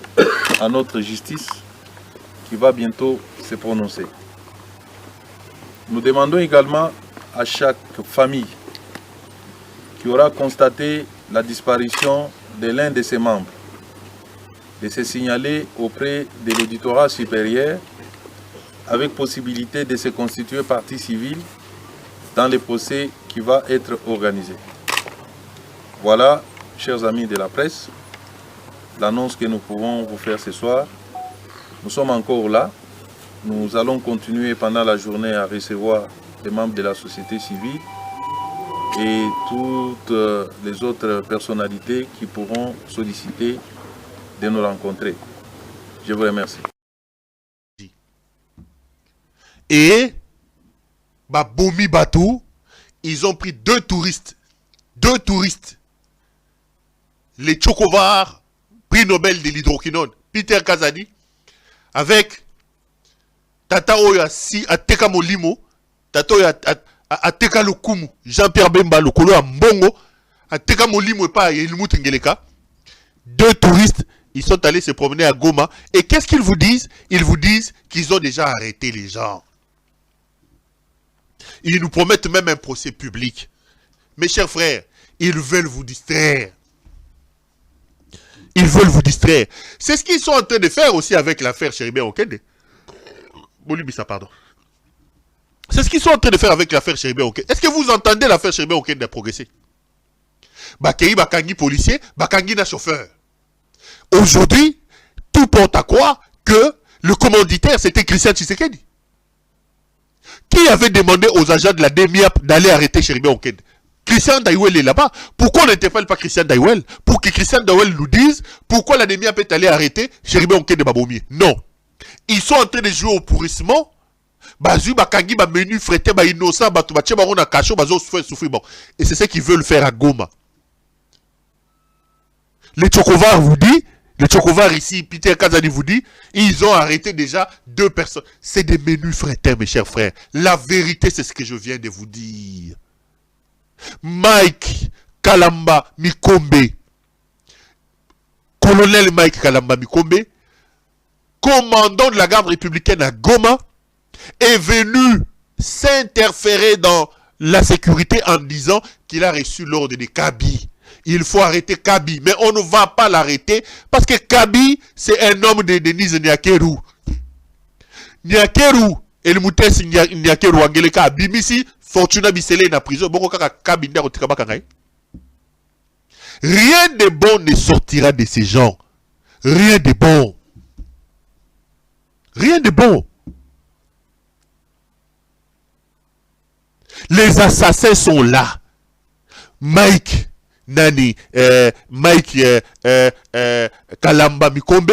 à notre justice qui va bientôt se prononcer. Nous demandons également à chaque famille qui aura constaté la disparition de l'un de ses membres de se signaler auprès de l'auditorat supérieur avec possibilité de se constituer partie civile dans le procès qui va être organisé. Voilà, chers amis de la presse, l'annonce que nous pouvons vous faire ce soir. Nous sommes encore là. Nous allons continuer pendant la journée à recevoir les membres de la société civile et toutes les autres personnalités qui pourront solliciter de nous rencontrer. Je vous remercie. Et Bomi Batou, ils ont pris deux touristes, les Tchokovars, prix Nobel de l'hydroquinone, Peter Kazadi, avec Tata Oya si Ateka Molimo, Tata Oya Ateka Lokumu, Jean-Pierre Bemba, Lokolo Mbongo, Ateka Molimo et pas Yelmut Ngeleka. Deux touristes, ils sont allés se promener à Goma. Et qu'est-ce qu'ils vous disent? Ils vous disent qu'ils ont déjà arrêté les gens. Ils nous promettent même un procès public. Mes chers frères, ils veulent vous distraire. Ils veulent vous distraire. C'est ce qu'ils sont en train de faire aussi avec l'affaire Chéribert Okende. Bolibissa, pardon. C'est ce qu'ils sont en train de faire avec l'affaire Chéribert Okende. Est-ce que vous entendez l'affaire Chéribert Okende progresser? Bakei Bakangi policier, Bakangi na chauffeur. Aujourd'hui, tout porte à croire que le commanditaire, c'était Christian Tshisekedi. Qui avait demandé aux agents de la DEMIAP d'aller arrêter Chéribert Okende? Christian Daïwel est là-bas. Pourquoi on n'interpelle pas Christian Daïwel? Pour que Christian Daïwel nous dise pourquoi la DEMIAP est allée arrêter Chéribert Okende Babomier. Non. Ils sont en train de jouer au pourrissement. Bazu Bakangi, menu freté, innocent, Batoubaché, Barona Kacho, Bazo souffrir. Et c'est ce qu'ils veulent faire à Goma. Les Tchokovars vous dit, les Tchokovars ici, Peter Kazadi vous dit, ils ont arrêté déjà 2 personnes. C'est des menus frétins, mes chers frères. La vérité, c'est ce que je viens de vous dire. Mike Kalamba Mikombe, colonel Mike Kalamba Mikombe, commandant de la garde républicaine à Goma, est venu s'interférer dans la sécurité en disant qu'il a reçu l'ordre de Kaby. il faut arrêter Kabi. Mais on ne va pas l'arrêter parce que Kabi, c'est un homme de Denise Nyakeru. Nyakeru, et le Moutès Nyakeru, Angeleka, Bimisi, Fortuna Bissele na prison. Bon, Kabi, rien de bon ne sortira de ces gens. Rien de bon. Rien de bon. Les assassins sont là. Mike Nani, Mike Kalamba Mikombe,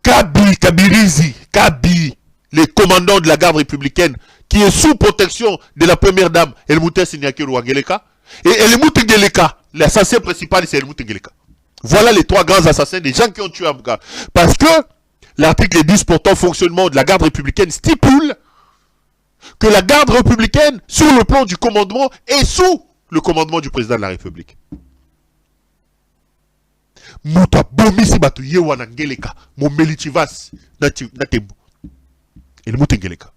Kabirizi, Kabi, les commandants de la garde républicaine, qui est sous protection de la première dame, Elmouté Sinyakiru Wangeleka, et Elmouté Ngeleka, l'assassin principal, c'est Elmouté Ngeleka. Voilà les 3 grands assassins, des gens qui ont tué Amga. Parce que l'article 10 portant fonctionnement de la garde républicaine stipule que la garde républicaine, sur le plan du commandement, est sous le commandement du président de la République. Mouta bomisi batu yewa na ngeleka, mo melichivas na tembo. Et le mouta ngeleka.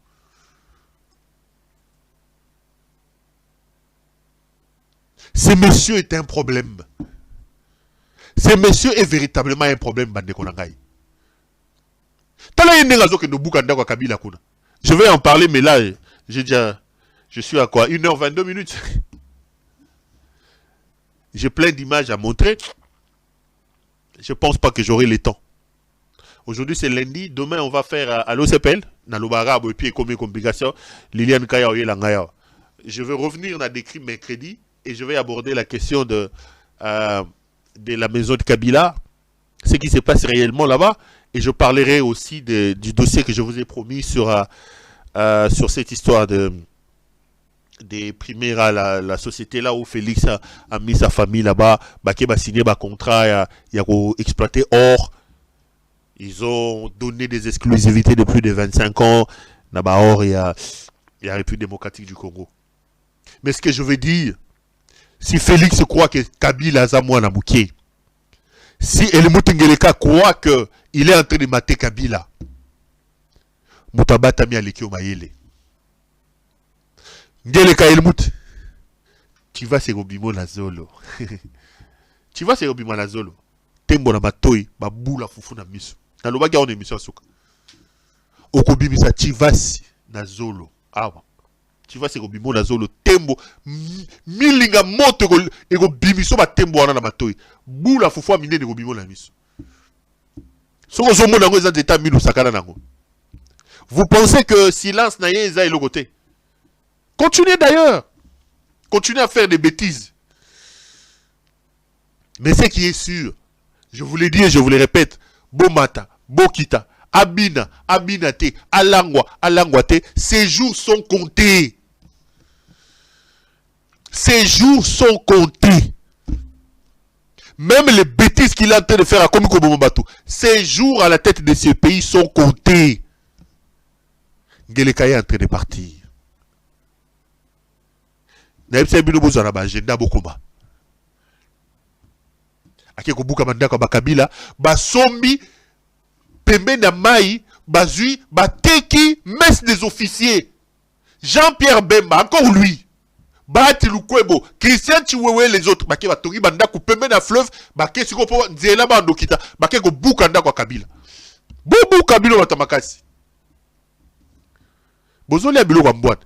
Ce monsieur est un problème. Ce monsieur est véritablement un problème, bande konangai. Tala yendenga zoke no bukanda kwa Kabila kuna. Je vais en parler, mais là, je suis à quoi 1h22 minutes. J'ai plein d'images à montrer. Je ne pense pas que j'aurai le temps. Aujourd'hui, c'est lundi. Demain, on va faire à l'OCPL, dans le Barab, et puis comme complication, Liliane Kaya et Langaya. Je vais revenir dans des crimes mercredi et je vais aborder la question de la maison de Kabila, ce qui se passe réellement là-bas. Et je parlerai aussi du dossier que je vous ai promis sur cette histoire des primaires à la société là où Félix a mis sa famille là-bas, qui a signé un contrat, il a exploité or. Ils ont donné des exclusivités de plus de 25 ans. Là-bas, or, il y a la République démocratique du Congo. Mais ce que je veux dire, si Félix croit que Kabila a moins à Mouké, si Elmouté Ngeleka croit qu'il est en train de mater Kabila, Moutaba Tami Alekio Mayele. Ngeleka Elmout, tu vas se robimo na zolo. Tu vas se robimo na zolo. Tembo na matoi, babula fufu na miso. Na loba ga on émission suka. Okobimisa Chivasi na zolo. Awa. Chivasi robimo na zolo tembo milinga moto ego bimiso ba tembo wana na matoi. Bula fufu amine de robimo na miso. Soko zo mona ngo eza d'état milu sakana nango. Vous pensez que silence na yeza est le côté? Continuez d'ailleurs. Continuez à faire des bêtises. Mais ce qui est sûr, je vous l'ai dit et je vous le répète, Bomata, Bokita, Abina, Abinate, Alangwa, Alangwate, ces jours sont comptés. Ces jours sont comptés. Même les bêtises qu'il est en train de faire à Komiko Bombatou, ces jours à la tête de ce pays sont comptés. Ngeleka est en train de partir. Naïbse Bino Bozana ba agenda bokoma. Akeko buka mandako ba Kabila ba sombi pembe na mai bazui ba teki messe des officiers. Jean-Pierre Bemba encore lui. Bati Lukwebo, Christian Chiwewe les autres ba ke ba tori bandako pembe na fleuve ba ke siko po nzela ba ndokita ba ke ko buka ndako Kabila. Bobu Kabila batamakasi. Bozoli ya bilo kwa mbwana.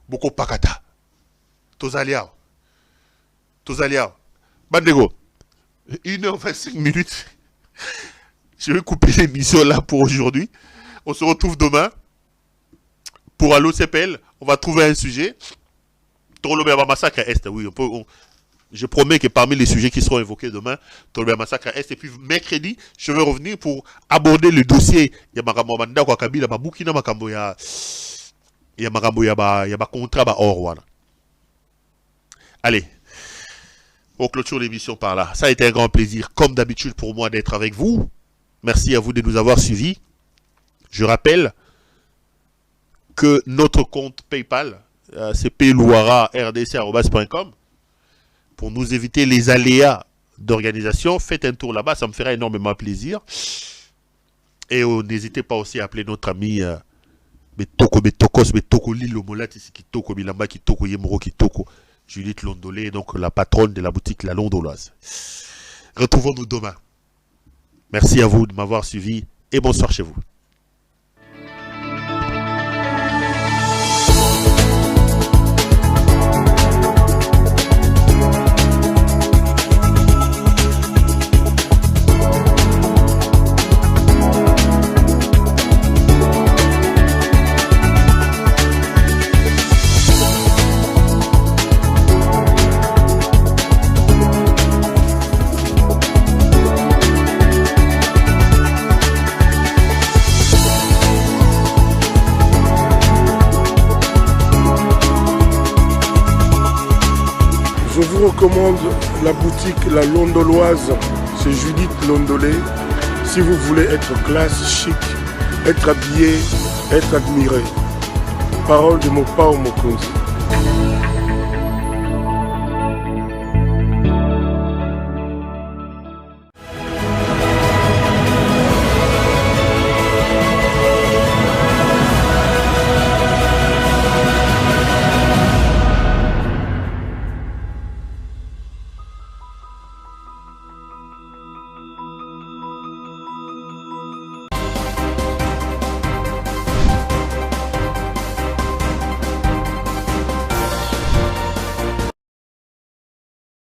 Boko pakata. Tozaliao. Bandego. 1h25 minutes. Je vais couper l'émission là pour aujourd'hui. On se retrouve demain. Pour Allo CPL, on va trouver un sujet. Tolobé massacre à Est. Oui, je promets que parmi les sujets qui seront évoqués demain, Tolobé massacre à Est. Et puis mercredi, je vais revenir pour aborder le dossier. Il y a Makambo Manda kwa Kabila, Babukina Makambo ya Makambo ya ba contrat ba or. Allez, on clôture l'émission par là. Ça a été un grand plaisir, comme d'habitude pour moi, d'être avec vous. Merci à vous de nous avoir suivis. Je rappelle que notre compte PayPal, c'est plouara@rdc.com. Pour nous éviter les aléas d'organisation, faites un tour là-bas, ça me fera énormément plaisir. Et n'hésitez pas aussi à appeler notre ami Betoko Lilo Molati, Kitoko Bilamba, Kitoko Yemoro, Kitoko. Judith Londolé, donc la patronne de la boutique La Londoloise. Retrouvons-nous demain. Merci à vous de m'avoir suivi et bonsoir chez vous. Je vous recommande la boutique La Londoloise, c'est Judith Londolé. Si vous voulez être classe, chic, être habillé, être admiré. Parole de Mopao Mokonzi.